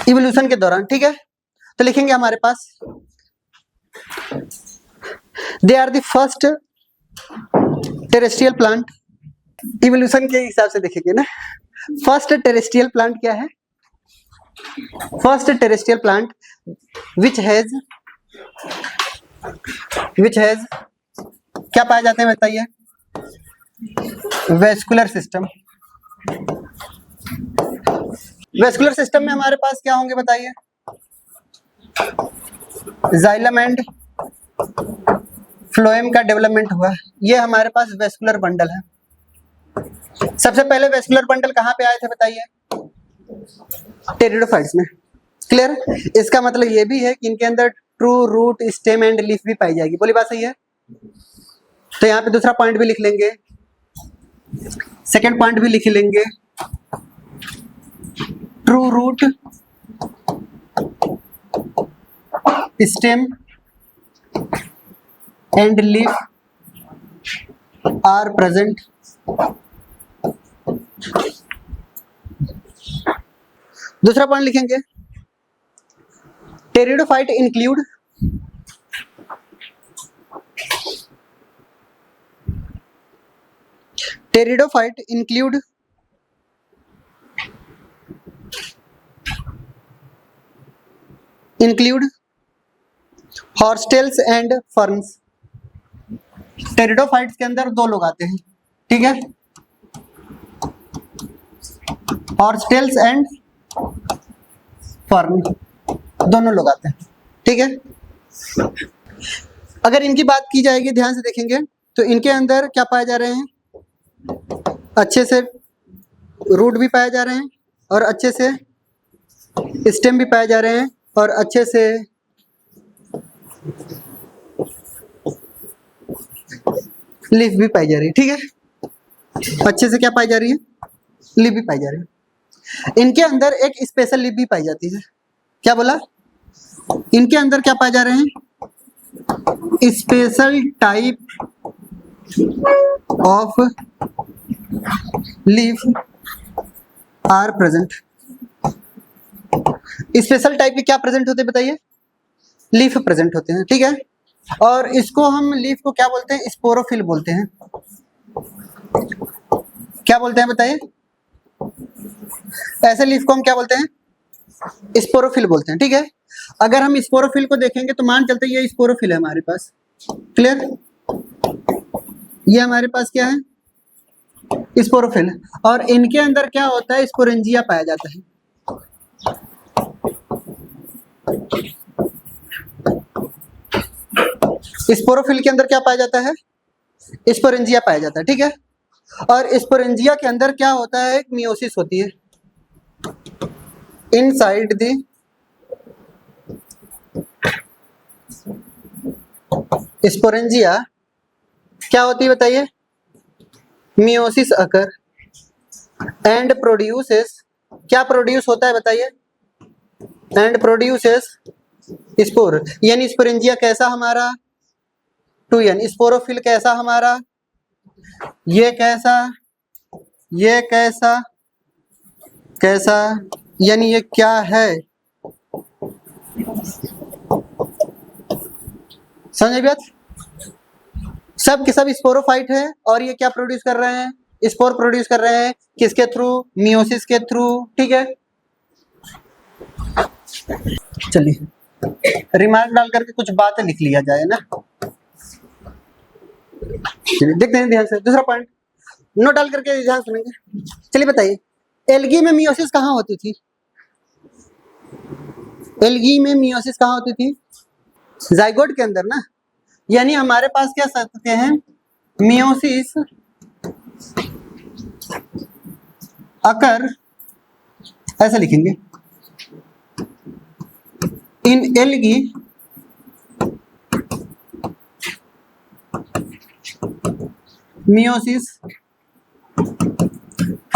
इवोल्यूशन के दौरान। ठीक है, तो लिखेंगे हमारे पास they are the first terrestrial plant. Evolution के हिसाब से देखेंगे ना, फर्स्ट टेरेस्ट्रियल प्लांट क्या है? First terrestrial plant which has क्या पाए जाते हैं बताइए? Vascular system. वेस्कुलर सिस्टम में हमारे पास क्या होंगे बताइए? जाइलम एंड फ्लोएम का डेवलपमेंट हुआ। ये हमारे पास वेस्कुलर बंडल है। सबसे पहले वेस्कुलर बंडल कहाँ पे आए थे बताइए? टेरिडोफाइट्स में। क्लियर? इसका मतलब ये भी है कि इनके अंदर true root, stem and leaf भी पाई जाएगी। बोली बात सही है? तो यहाँ पे दूसरा पॉइंट भी लिख लेंगे, सेकंड पॉइंट भी लिख लेंगे। True root, stem and leaf are present. दूसरा पॉइंट लिखेंगे, pteridophyte include horsetails and ferns. Pteridophytes के अंदर दो लोग आते हैं, ठीक है? हॉर्सटेल्स एंड फर्न, दोनों लोग आते हैं, ठीक है? अगर इनकी बात की जाएगी, ध्यान से देखेंगे तो इनके अंदर क्या पाए जा रहे हैं? अच्छे से रूट भी पाए जा रहे हैं, और अच्छे से स्टेम भी पाए जा रहे हैं, और अच्छे से लीफ भी पाई जा रही है, ठीक है? अच्छे से क्या पाई जा रही है? लीफ भी पाई जा रही है। इनके अंदर एक स्पेशल लीफ भी पाई जाती है। क्या बोला? इनके अंदर क्या पाए जा रहे हैं? Special type of leaf are present. Special type के क्या प्रेजेंट होते हैं बताइए? लीफ प्रेजेंट होते हैं, ठीक है? और इसको हम लीफ को क्या बोलते हैं? स्पोरोफिल बोलते हैं। क्या बोलते हैं बताइए? ऐसे लीफ को हम क्या बोलते हैं? स्पोरोफिल बोलते हैं, ठीक है? अगर हम स्पोरोफिल को देखेंगे तो मान चलते हैं ये स्पोरोफिल है हमारे पास। क्लियर? ये हमारे पास क्या है? स्पोरोफिल। और इनके अंदर क्या होता है? स्पोरेंजिया पाया जाता है। स्पोरोफिल के अंदर क्या पाया जाता है? स्पोरेंजिया पाया जाता है, ठीक है? और स्पोरेंजिया के अंदर क्या होता है? एक मियोसिस होती है इनसाइड द स्पोरेंजिया। क्या होती है बताइए? Meiosis occur and produces. क्या प्रोड्यूस होता है बताइए? And produces spore. यानी स्पोरेंजिया कैसा हमारा? 2n। स्पोरोफिल कैसा हमारा? ये कैसा, ये कैसा, कैसा, यानी ये क्या है? समझे बात? सब के सब स्पोरोफाइट है, और ये क्या प्रोड्यूस कर रहे हैं? स्पोर प्रोड्यूस कर रहे हैं। किसके थ्रू? मियोसिस के थ्रू, ठीक है? चलिए रिमार्क डाल करके कुछ बातें लिख लिया जाए ना। चलिए देखते हैं ध्यान से। दूसरा पॉइंट नोट डाल करके ध्यान सुनेंगे। चलिए बताइए, एल्गी में मियोसिस कहाँ होती थी? एल्गी में मियोसिस कहाँ होती थी? जाइगोट के अंदर ना। यानी हमारे पास क्या सकते हैं? मियोसिस अकर, ऐसा लिखेंगे, इन एल्गी मियोसिस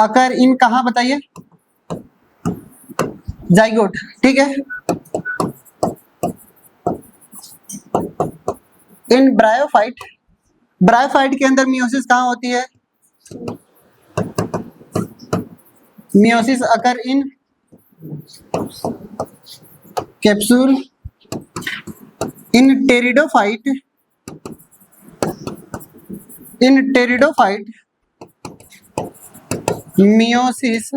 अकर इन कहाँ बताइए? जाइगोट, ठीक है? इन ब्रायोफाइट, ब्रायोफाइट के अंदर मियोसिस कहाँ होती है? मियोसिस अकर इन कैप्सूल। इन टेरिडोफाइट, इन टेरिडोफाइट मियोसिस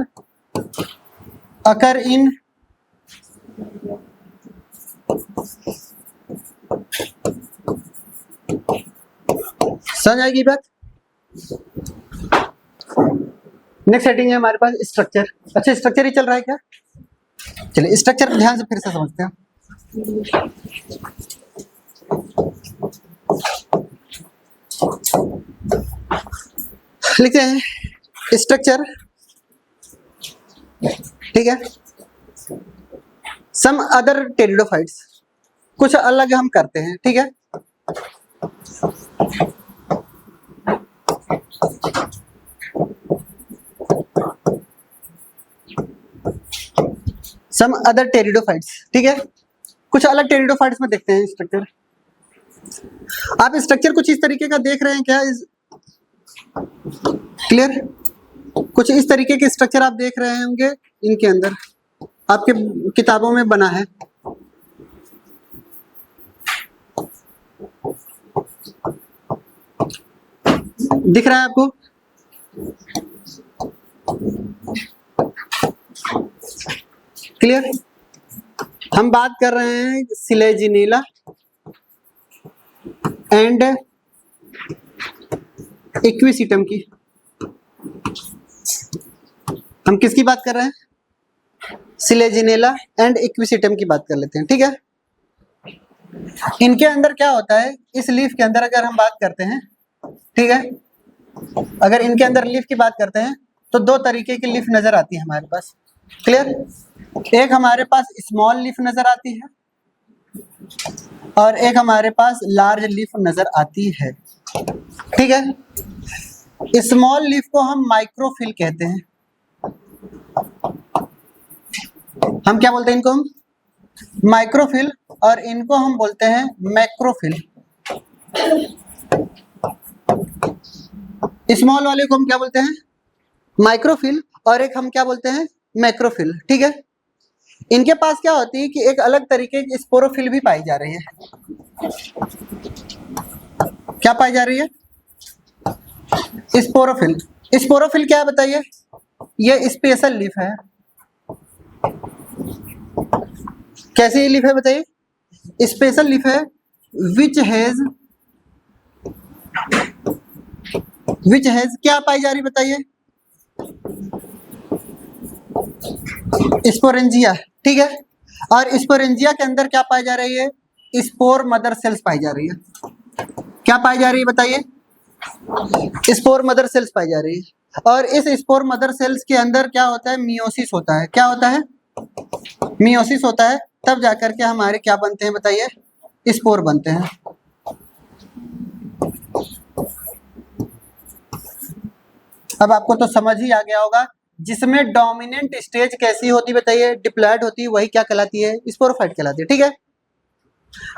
अकर इन समझ आएगी बात? नेक्स्ट सेटिंग है हमारे पास स्ट्रक्चर। अच्छा स्ट्रक्चर ही चल रहा है क्या? चलिए स्ट्रक्चर ध्यान से फिर से समझते हैं। लिखते हैं स्ट्रक्चर, ठीक है, सम अदर टेरिडोफाइट्स, कुछ अलग हम करते हैं, ठीक है। सम अदर टेरिडोफाइट्स, ठीक है, कुछ अलग टेरिडोफाइट्स में देखते हैं स्ट्रक्चर। आप स्ट्रक्चर कुछ इस तरीके का देख रहे हैं क्या? क्लियर? कुछ इस तरीके के स्ट्रक्चर आप देख रहे होंगे, इनके अंदर आपके किताबों में बना है। दिख रहा है आपको? क्लियर? हम बात कर रहे हैं सिलेजिनेला एंड इक्विसिटम की। हम किसकी बात कर रहे हैं? सिलेजिनेला एंड इक्विसिटम की बात कर लेते हैं, ठीक है। इनके अंदर क्या होता है, इस लीफ के अंदर अगर हम बात करते हैं, ठीक है, अगर इनके अंदर लीफ की बात करते हैं तो दो तरीके की लीफ नजर आती है हमारे पास। क्लियर? एक हमारे पास स्मॉल लीफ नजर आती है और एक हमारे पास लार्ज लीफ नजर आती है, ठीक है। स्मॉल लीफ को हम माइक्रोफिल कहते हैं। हम क्या बोलते हैं इनको? हम माइक्रोफिल, और इनको हम बोलते हैं मैक्रोफिल। स्मॉल वाले को हम क्या बोलते हैं? माइक्रोफिल, और एक हम क्या बोलते हैं? मैक्रोफिल, ठीक है। इनके पास क्या होती है कि एक अलग तरीके की स्पोरोफिल भी पाई जा रही है। क्या पाई जा रही है? स्पोरोफिल। स्पोरोफिल क्या है बताइए? ये स्पेशल लीफ है। कैसी लीफ है बताइए? स्पेशल लीफ है, विच हैज क्या पाई जा रही बताइए? स्पोरेंजिया, ठीक है। और स्पोरेंजिया के अंदर क्या पाई जा रही है? स्पोर मदर सेल्स पाई जा रही है। क्या पाई जा रही है बताइए? स्पोर मदर सेल्स पाई जा रही है। और इस स्पोर मदर सेल्स के अंदर क्या होता है? मियोसिस होता है। क्या होता है? मियोसिस होता है, तब जाकर के हमारे क्या बनते हैं बताइए? स्पोर बनते हैं। अब आपको तो समझ ही आ गया होगा, जिसमें डोमिनेंट स्टेज कैसी होती बताइए? डिप्लॉयड होती है, वही क्या कहलाती है? स्पोरोफाइट कहलाती है, ठीक है।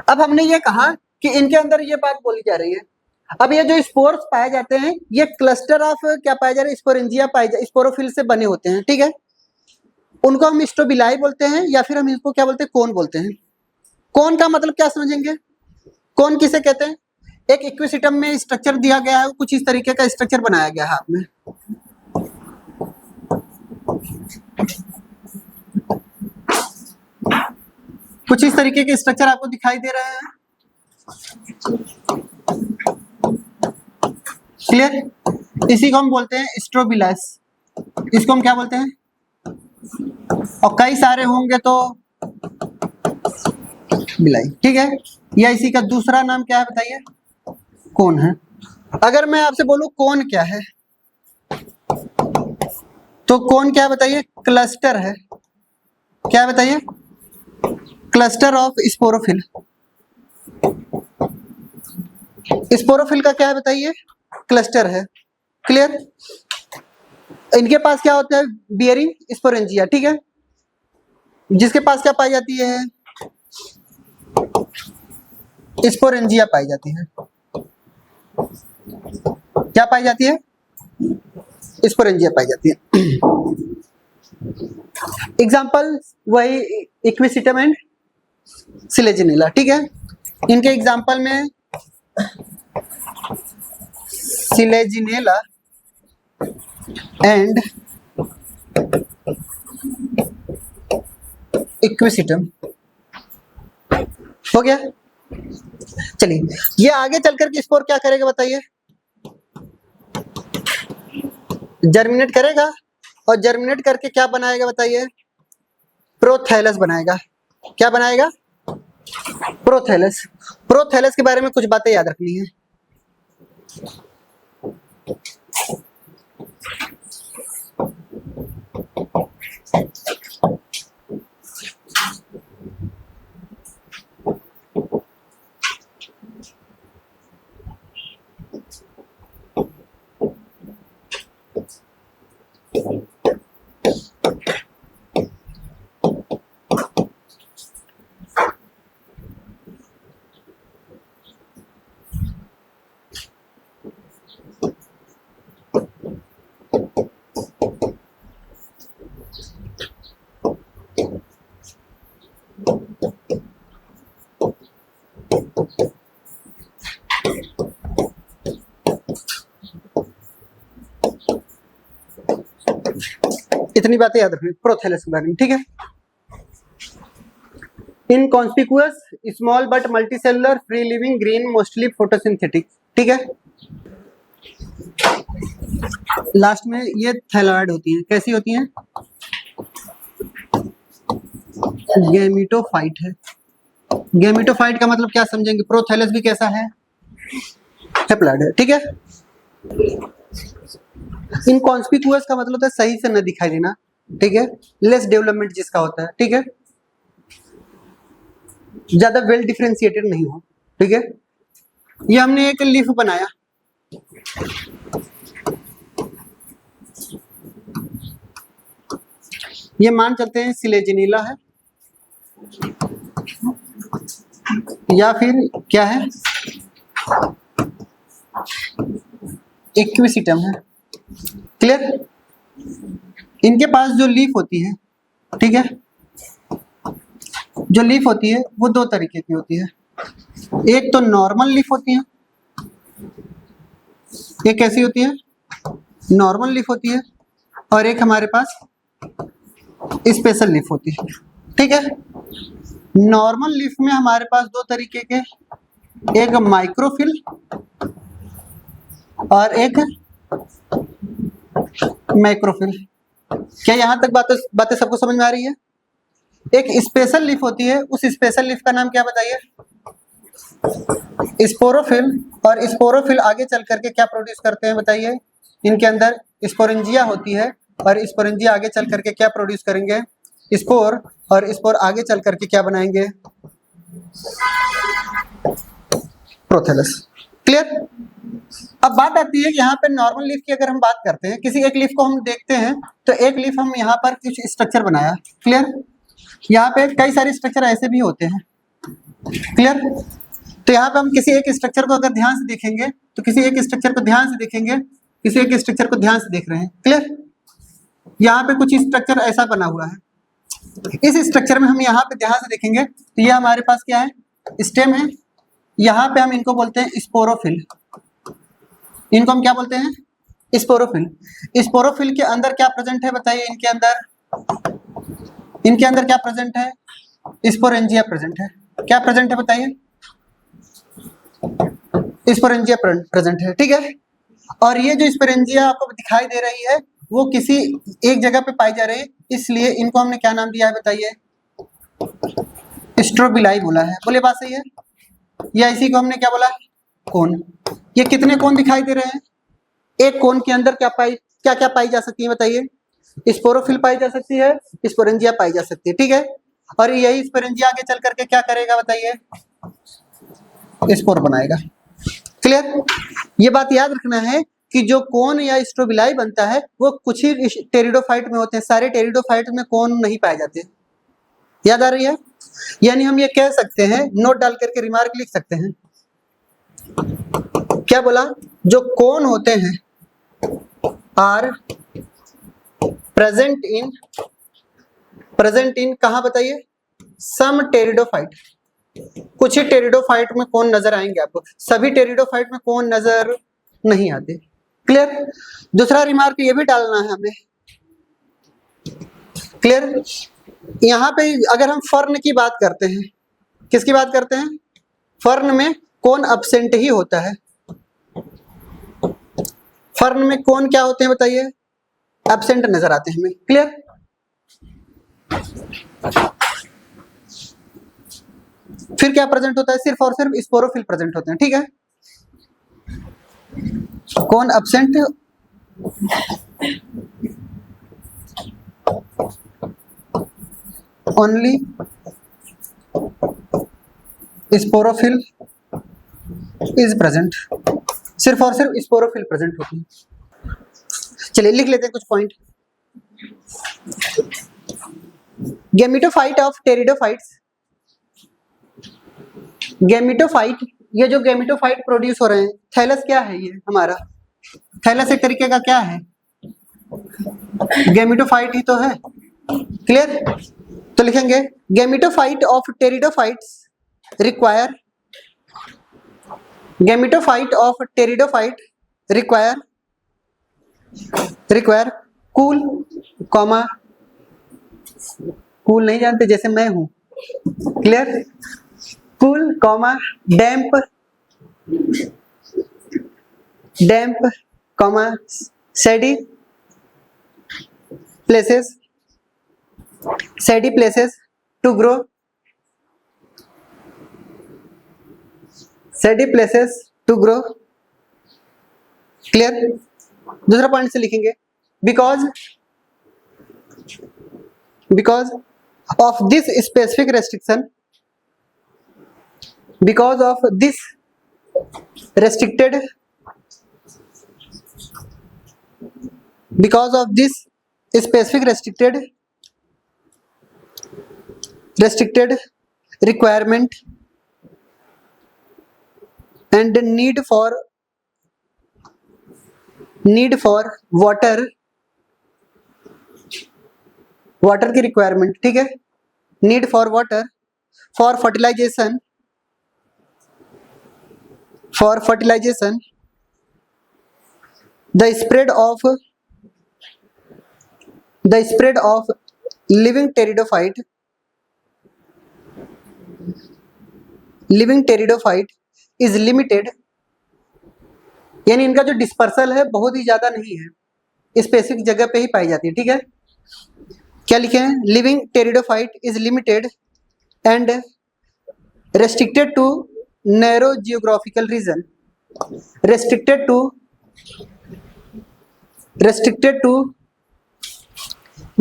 अब हमने ये कहा कि इनके अंदर ये बात बोली जा रही है। अब ये जो स्पोर्स पाए जाते हैं, ये क्लस्टर ऑफ क्या पाए जा रहे हैं? स्पोरेंजिया स्पोरोफिल से बने होते हैं, ठीक है। उनको हम स्ट्रोबिलाई बोलते हैं, या फिर हम इसको क्या बोलते हैं? कोन बोलते हैं। कोन का मतलब क्या समझेंगे? कोन किसे कहते हैं? एक इक्विसिटम में स्ट्रक्चर दिया गया है, कुछ इस तरीके का स्ट्रक्चर बनाया गया है आपने। कुछ इस तरीके के स्ट्रक्चर आपको दिखाई दे रहे हैं। क्लियर? इसी को हम बोलते हैं स्ट्रोबिलस। इसको हम क्या बोलते हैं? और कई सारे होंगे तो बिलाई, ठीक है। या इसी का दूसरा नाम क्या है बताइए? कोन है। अगर मैं आपसे बोलूं कोन क्या है, तो कोन क्या बताइए? क्लस्टर है। क्या बताइए? Cluster of sporophyll. स्पोरोफिल का क्या है बताइए? क्लस्टर है। क्लियर? इनके पास क्या होता है? बियरिंग स्पोरेंजिया, ठीक है। जिसके पास क्या पाई जाती है? स्पोरेंजिया पाई जाती है। क्या पाई जाती है? स्पोरेंजिया पाई जाती है। एग्जाम्पल वही इक्विसिटम एंड सिलेजिनेला, ठीक है। इनके एग्जाम्पल में सिलेजिनेला एंड इक्विसिटम हो गया। चलिए, ये आगे चलकर के स्पोर क्या करेगा बताइए? जर्मिनेट करेगा, और जर्मिनेट करके क्या बनाएगा बताइए? प्रोथैलस बनाएगा। क्या बनाएगा? प्रोथैलस। प्रोथैलस के बारे में कुछ बातें याद रखनी है। इतनी बातें याद रखनी प्रोथैलस के बारे में, ठीक है। Inconspicuous small but multicellular free living green mostly photosynthetic, ठीक है। लास्ट में ये थैलॉइड होती हैं, कैसी होती हैं? गैमेटोफाइट है। गैमेटोफाइट का मतलब क्या समझेंगे? प्रोथैलस भी कैसा है? हैप्लॉइड है, ठीक है। इनकॉन्स्पिकुअस का मतलब होता है सही से न दिखाई देना, ठीक है। लेस डेवलपमेंट जिसका होता है, ठीक है, ज्यादा वेल डिफरेंशिएटेड नहीं हो, ठीक है। ये हमने एक लीफ बनाया, ये मान चलते हैं सिलेजिनीला है या फिर क्या है, इक्विसिटम है, क्लियर। इनके पास जो लीफ होती है, ठीक है, जो लीफ होती है वो दो तरीके की होती है। एक तो नॉर्मल लीफ होती है, एक कैसी होती है? नॉर्मल लीफ होती है, और एक हमारे पास स्पेशल लीफ होती है, ठीक है। नॉर्मल लीफ में हमारे पास दो तरीके के, एक माइक्रोफिल और एक मैक्रोफिल। क्या यहां तक बातें सबको समझ में आ रही है? एक स्पेशल लीफ होती है, उस स्पेशल लीफ का नाम क्या बताइए? स्पोरोफिल। और स्पोरोफिल आगे चल करके क्या प्रोड्यूस करते हैं बताइए? इनके अंदर स्पोरेंजिया होती है, और स्पोरेंजिया आगे चल करके क्या प्रोड्यूस करेंगे? स्पोर। और स्पोर आगे चल करके क्या बनाएंगे? Prothallus, clear. अब बात आती है कि यहाँ पे नॉर्मल लीफ की अगर हम बात करते हैं, किसी एक लीफ को हम देखते हैं, तो एक लीफ हम यहाँ पर कुछ स्ट्रक्चर बनाया, क्लियर। यहाँ पे कई सारे स्ट्रक्चर ऐसे भी होते हैं, क्लियर। तो यहाँ पे हम किसी एक स्ट्रक्चर को अगर ध्यान से देखेंगे, तो किसी एक स्ट्रक्चर को ध्यान से देखेंगे, किसी एक स्ट्रक्चर को ध्यान से देख रहे हैं, क्लियर। यहाँ पे कुछ स्ट्रक्चर ऐसा बना हुआ है, इस स्ट्रक्चर में हम यहाँ पे ध्यान से देखेंगे तो ये हमारे पास क्या है? स्टेम है। यहाँ पे हम इनको बोलते हैं स्पोरोफिल। इनको हम क्या बोलते हैं? स्पोरोफिल। स्पोरोफिल के अंदर क्या प्रेजेंट है बताइए? इनके अंदर क्या प्रेजेंट है? स्पोरेंजिया प्रेजेंट है। क्या प्रेजेंट है बताइए? स्पोरेंजिया प्रेजेंट है, ठीक है। और ये जो स्पोरेंजिया आपको दिखाई दे रही है वो किसी एक जगह पे पाई जा रही है, इसलिए इनको हमने क्या नाम दिया है बताइए? स्ट्रोबिलाई बोला है। बोले बात सही है? या इसी को हमने क्या बोला? कोन। ये कितने कोन दिखाई दे रहे हैं? एक कोन के अंदर क्या क्या पाई जा सकती है बताइए? स्पोरोफिल पाई जा सकती है, स्पोरेंजिया पाई जा सकती है, ठीक है। और यही स्पोरेंजिया आगे चल करके क्या करेगा बताइए? स्पोर बनाएगा, क्लियर। ये बात याद रखना है कि जो कोन या स्ट्रोबिलाई बनता है वो कुछ ही टेरिडोफाइट में होते हैं, सारे टेरिडोफाइट में कोन नहीं पाए जाते। याद आ रही है? यानी हम ये कह सकते हैं, नोट डाल करके रिमार्क लिख सकते हैं। क्या बोला? जो कोन होते हैं आर प्रेजेंट इन कहां बताइए? सम टेरिडोफाइट। कुछ ही टेरिडोफाइट में कोन नजर आएंगे आपको, सभी टेरिडोफाइट में कोन नजर नहीं आते, क्लियर। दूसरा रिमार्क ये भी डालना है हमें, क्लियर। यहाँ पे अगर हम फर्न की बात करते हैं, किसकी बात करते हैं? फर्न में कोन अब्सेंट ही होता है। फर्न में कोन क्या होते हैं बताइए? एब्सेंट नजर आते हैं हमें, क्लियर। फिर क्या प्रेजेंट होता है, सिर्फ और सिर्फ स्पोरोफिल प्रेजेंट होते हैं, ठीक है। कौन absent, only sporophyll is present, सिर्फ और सिर्फ स्पोरोफिल प्रेजेंट होती है। चलिए लिख लेते हैं कुछ point. Gametophyte of pteridophytes, gametophyte, ये जो गैमेटोफाइट प्रोड्यूस हो रहे हैं, थैलस क्या है, ये हमारा थैलस एक तरीके का क्या है, गैमेटोफाइट ही तो है, क्लियर। तो लिखेंगे gametophyte of pteridophytes require, gametophyte of pteridophyte require cool comma, cool नहीं जानते जैसे मैं हूं, clear, cool comma damp comma shady places to grow, clear. दूसरा पॉइंट से लिखेंगे because of this specific restriction, because of this restricted specific restricted requirement and need for water की रिक्वायरमेंट, ठीक है, need for water for fertilization the spread of living pteridophyte is limited, यानी इनका जो डिस्पर्सल है बहुत ही ज्यादा नहीं है, स्पेसिफिक जगह पे ही पाई जाती है, ठीक है। क्या लिखे हैं, living pteridophyte is limited and restricted to narrow geographical region, restricted to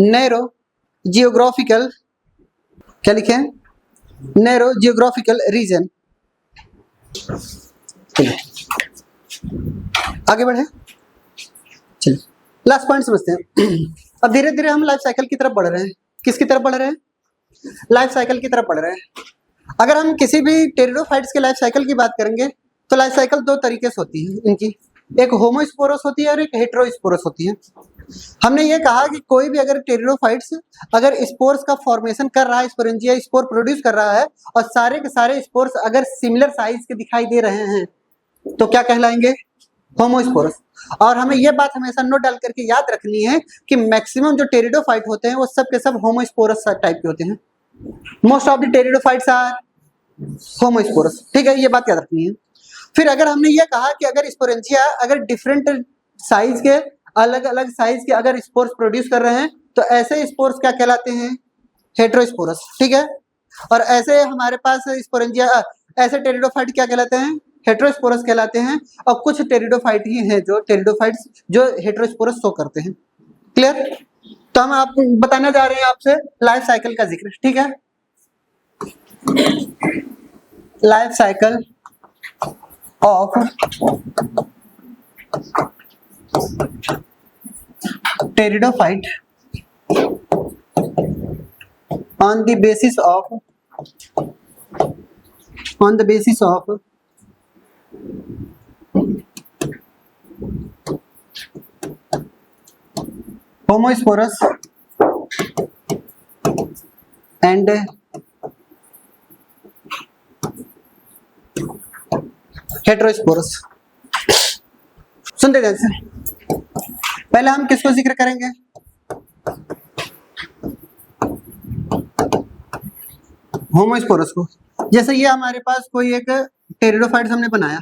narrow geographical, क्या लिखे हैं, narrow geographical region। आगे बढ़े, चलिए लास्ट पॉइंट समझते हैं। अब धीरे धीरे हम लाइफ साइकिल की तरफ बढ़ रहे हैं, किसकी तरफ बढ़ रहे हैं, लाइफ साइकिल की तरफ बढ़ रहे हैं। अगर हम किसी भी टेरिडोफाइट्स के लाइफ साइकिल की बात करेंगे तो लाइफ साइकिल दो तरीके से होती है इनकी, एक होमोस्पोरस होती है और एक हेटेरोस्पोरस होती है। हमने ये कहा कि कोई भी अगर टेरिडोफाइट्स अगर स्पोर्स का फॉर्मेशन कर रहा है, स्पोरेंजिया स्पोर प्रोड्यूस कर रहा है और सारे के सारे स्पोर्स अगर सिमिलर साइज के दिखाई दे रहे हैं तो क्या कहलाएंगे, होमोस्पोरस। और हमें यह बात हमेशा नोट डाल करके याद रखनी है कि मैक्सिमम जो टेरिडोफाइट होते हैं वो सब के सब होमोस्पोरस टाइप के होते हैं, most of the pteridophytes are homosporous, ठीक है, ये बात याद रखनी है। फिर अगर हमने ये कहा कि अगर स्पोरेंजिया अगर डिफरेंट साइज के अलग अलग साइज के अगर स्पोर्स प्रोड्यूस कर रहे हैं तो ऐसे स्पोर्स क्या कहलाते हैं, हेटेरोस्पोरस, ठीक है। और ऐसे हमारे पास स्पोरेंजिया ऐसे टेरिडोफाइट क्या कहलाते हैं, हेटेरोस्पोरस कहलाते हैं। और कुछ टेरिडोफाइट ही हैं जो टेरिडोफाइट्स जो हेटेरोस्पोरस शो करते हैं, क्लियर। तो हम आप बताने जा रहे हैं आपसे लाइफ साइकिल का जिक्र, ठीक है। Life cycle of pteridophyte on the basis of homosporous and heterosporous। सुनते ध्यान से, पहले हम किसको जिक्र करेंगे, होमोस्पोरस को। जैसे ये हमारे पास कोई एक टेरिडोफाइट्स हमने बनाया,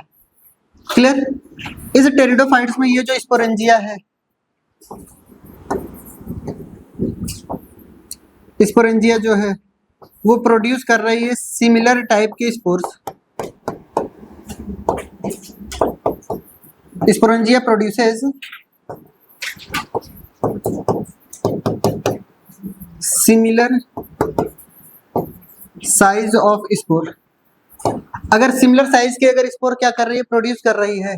क्लियर। इस टेरिडोफाइट्स में ये जो स्पोरेंजिया है, स्पोरेंजिया जो है वो प्रोड्यूस कर रही है सिमिलर टाइप के spores. Sporangia produces similar size of spore. अगर सिमिलर साइज के अगर स्पोर क्या कर रही है, प्रोड्यूस कर रही है,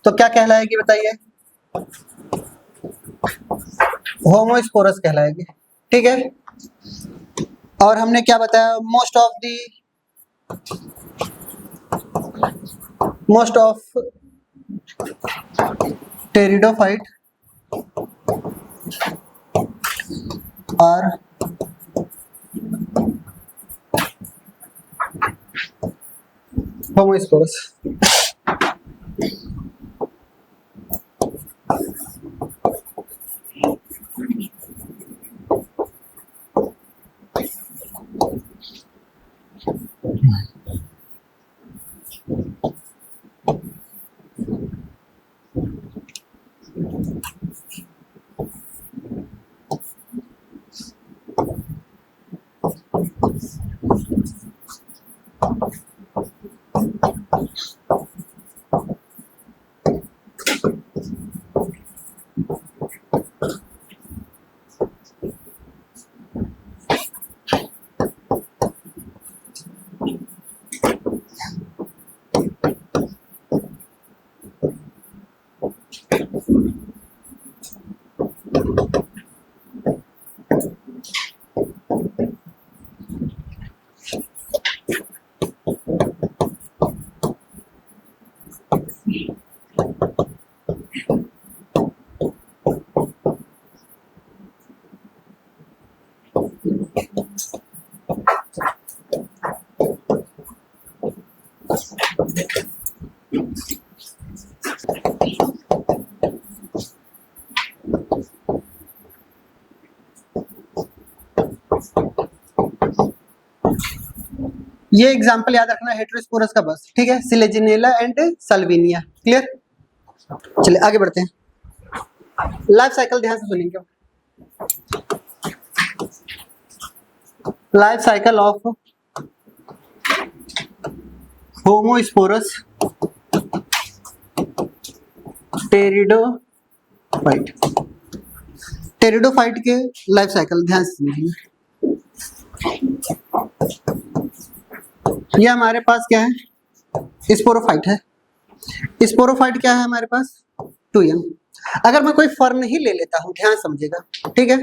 तो क्या कहलाएगी बताइए? होमोस्पोरस कहलाएगी। ठीक है। और हमने क्या बताया? मोस्ट ऑफ टेरिडोफाइट और होमोस्पोरस। ये एग्जांपल याद रखना हेटेरोस्पोरस का बस। ठीक है। Selaginella and Salvinia. क्लियर। चलिए आगे बढ़ते हैं। लाइफ साइकिल ध्यान से सुनिएगा। Life cycle of homosporous pteridophyte. Pteridophyte के लाइफ साइकिल ध्यान से सुनिए। ये हमारे पास क्या है? स्पोरोफाइट है। स्पोरोफाइट क्या है हमारे पास? 2n। अगर मैं कोई फर्न ही ले लेता हूं, ध्यान समझिएगा। ठीक है।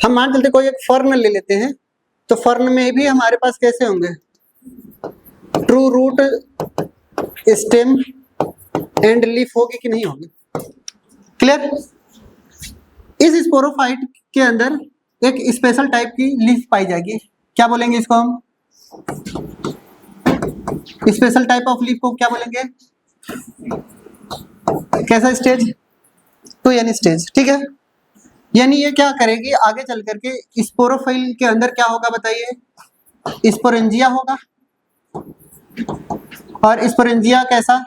हम मान चलते कोई एक फर्न ले लेते हैं, तो फर्न में भी हमारे पास कैसे होंगे? True root, stem and leaf होगी कि नहीं होगी? क्लियर। इस स्पोरोफाइट के अंदर एक स्पेशल टाइप की लीफ पाई जाएगी। क्या बोलेंगे इसको हम? स्पेशल टाइप ऑफ लीफ को क्या बोलेंगे? कैसा स्टेज? 2n stage. ठीक है। यानी ये क्या करेगी आगे चल करके? स्पोरोफाइल के अंदर क्या होगा बताइए? स्पोरेंजिया होगा। और स्पोरेंजिया कैसा?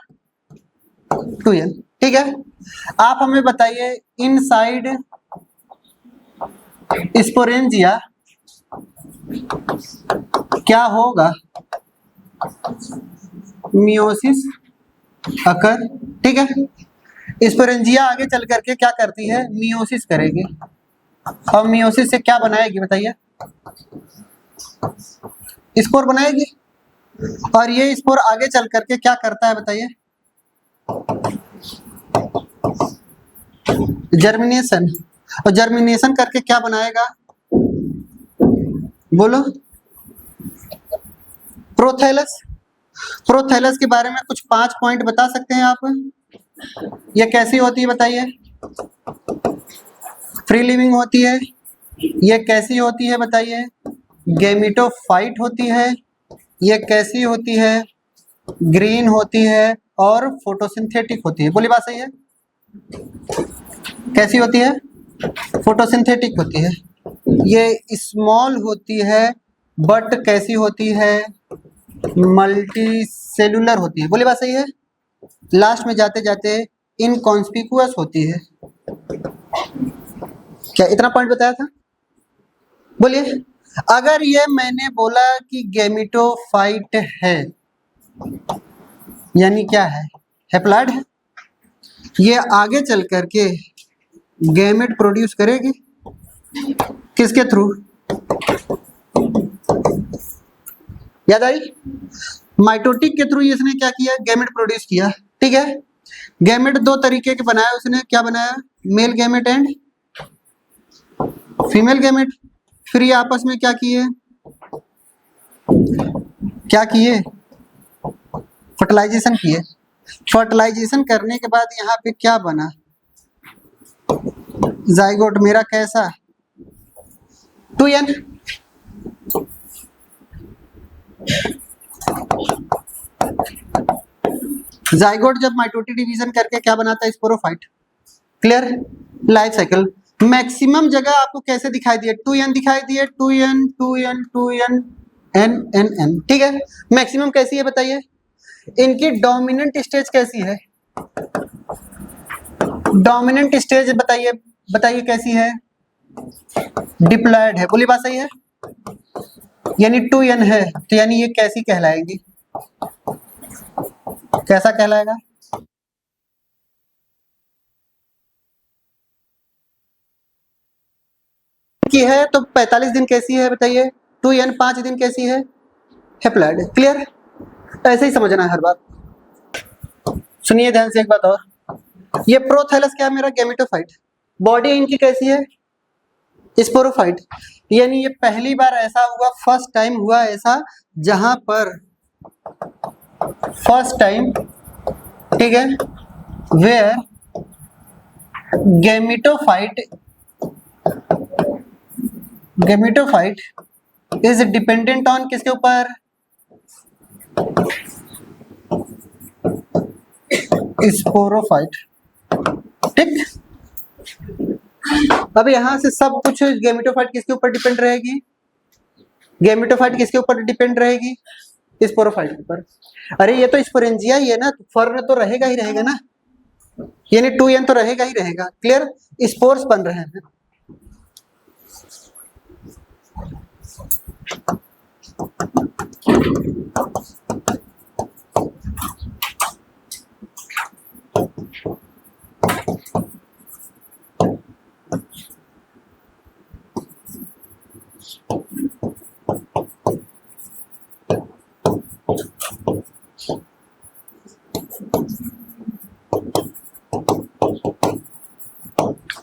2n। ठीक है। आप हमें बताइए इनसाइड स्पोरेंजिया क्या होगा? मियोसिस अकर। ठीक है। स्पोरेंजिया आगे चल करके क्या करती है? मियोसिस करेगी। और मियोसिस से क्या बनाएगी बताइए? स्पोर बनाएगी। और ये स्पोर आगे चल करके क्या करता है बताइए? जर्मिनेशन। और जर्मिनेशन करके क्या बनाएगा? बोलो। प्रोथैलस। प्रोथैलस के बारे में कुछ 5 पॉइंट बता सकते हैं आप? ये कैसी होती है बताइए? फ्री लिविंग होती है। ये कैसी होती है बताइए? गैमेटोफाइट होती है। ये कैसी होती है? ग्रीन होती है और फोटोसिंथेटिक होती है। बोली बात सही है? कैसी होती है? फोटोसिंथेटिक होती है। ये स्मॉल होती है बट कैसी होती है? मल्टी सेलुलर होती है। बोली बात सही है? लास्ट में जाते जाते इनकॉन्स्पिकुअस होती है। क्या इतना पॉइंट बताया था? बोलिए। अगर ये मैंने बोला कि गैमेटोफाइट है, यानी क्या है? हैप्लॉइड है। ये आगे चल करके गैमेट प्रोड्यूस करेगी, किसके थ्रू? याद आई? माइटोटिक के थ्रू इसने क्या किया? गैमेट प्रोड्यूस किया। ठीक है, गैमेट दो तरीके के बनाया उसने। क्या बनाया? Male gamete and female gamete. फिर ये आपस में क्या किए? क्या किए? फर्टिलाइजेशन किए। फर्टिलाइजेशन करने के बाद यहाँ पे क्या बना? जाइगोट। मेरा कैसा? 2n। जाइगोट जब माइटोटिक डिवीजन करके क्या बनाता है? Sporophyte. Clear? Life cycle. Maximum जगह आपको कैसे दिखाई दिए? 2n दिखाई दिए। 2n 2n 2n n n n। ठीक है, मैक्सिमम कैसी है बताइए? इनकी डोमिनेंट स्टेज कैसी है? डोमिनेंट स्टेज बताइए, बताइए कैसी है? डिप्लॉयड है। बोली बात सही है? यानी 2n है, तो यानी ये कैसी कहलाएगी? कैसा कहलाएगा? की है तो 45 दिन कैसी है बताइए? 2n 5 दिन कैसी है? हैप्लॉइड। क्लियर? ऐसे ही समझना है हर बार। सुनिए ध्यान से एक बात और, ये प्रोथैलस क्या है? मेरा गैमेटोफाइट। बॉडी इनकी कैसी है? स्पोरोफाइट। यानी ये पहली बार ऐसा हुआ, फर्स्ट टाइम हुआ ऐसा, जहां पर फर्स्ट टाइम, ठीक है, where gametophyte is dependent on किसके ऊपर? स्पोरोफाइट। ठीक। अब यहां से सब कुछ गैमेटोफाइट किसके ऊपर डिपेंड रहेगी? गैमेटोफाइट किसके ऊपर डिपेंड रहेगी? स्पोरोफाइट के ऊपर। अरे ये तो स्पोरेंजिया ही है ना, फर्न तो रहेगा ही रहेगा ना, यानी 2n तो रहेगा ही रहेगा। क्लियर? स्पोर्स बन रहे हैं।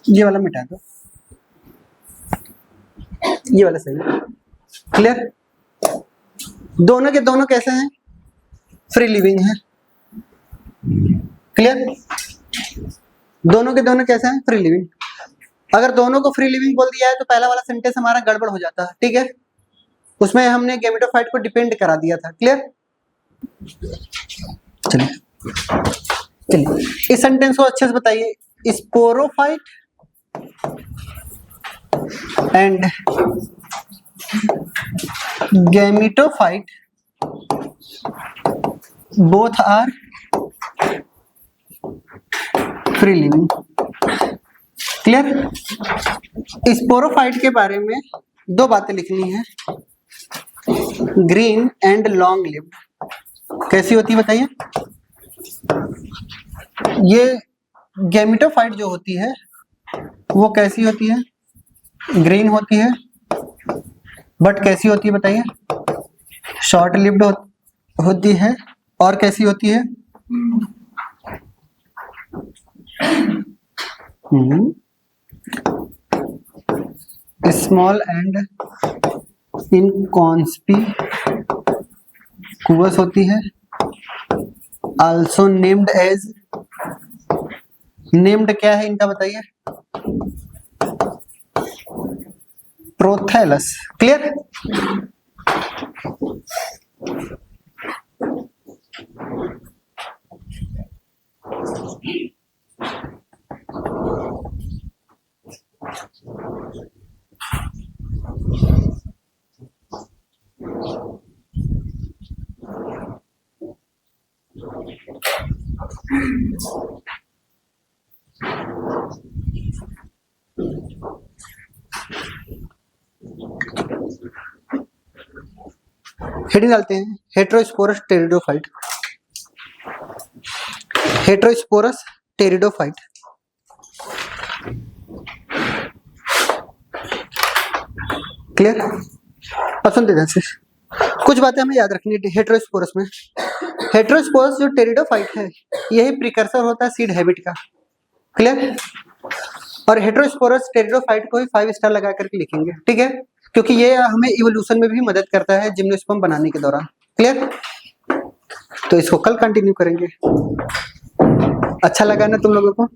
ये वाला मिटा दो, ये वाला सही है। क्लियर? दोनों के दोनों कैसे हैं? फ्री लिविंग है। क्लियर? दोनों के दोनों कैसे हैं? Free living. अगर दोनों को फ्री लिविंग बोल दिया है तो पहला वाला सेंटेंस हमारा गड़बड़ हो जाता है। ठीक है, उसमें हमने गैमेटोफाइट को डिपेंड करा दिया था। क्लियर? चलिए चलिए इस सेंटेंस को अच्छे से बताइए। Sporophyte and gametophyte both are free living. Clear? Sporophyte के बारे में दो बातें लिखनी है, ग्रीन एंड लॉन्ग लिव्ड। कैसी होती है बताइए? ये गैमेटोफाइट जो होती है वो कैसी होती है? ग्रीन होती है, बट कैसी होती है बताइए? शॉर्ट लिव्ड होती है। और कैसी होती है? स्मॉल एंड इनकॉन्स्पिकुअस होती है। आल्सो नेम्ड एज, नेम्ड क्या है इनका बताइए? प्रोथैलस। क्लियर? हेडिंग डालते हैं heterosporous pteridophyte, heterosporous pteridophyte. Clear? अब सुनते ध्यान से, कुछ बातें हमें याद रखनी है हेटेरोस्पोरस में। हेटेरोस्पोरस जो टेरिडोफाइट है यही प्रिकर्सर होता है सीड हैबिट का। क्लियर? और हेटेरोस्पोरस टेरिडोफाइट को ही 5 स्टार लगा करके लिखेंगे, ठीक है, क्योंकि ये हमें इवोल्यूशन में भी मदद करता है जिम्नोस्पर्म बनाने के दौरान। क्लियर? तो इसको कल कंटिन्यू करेंगे। अच्छा लगा ना तुम लोगों को?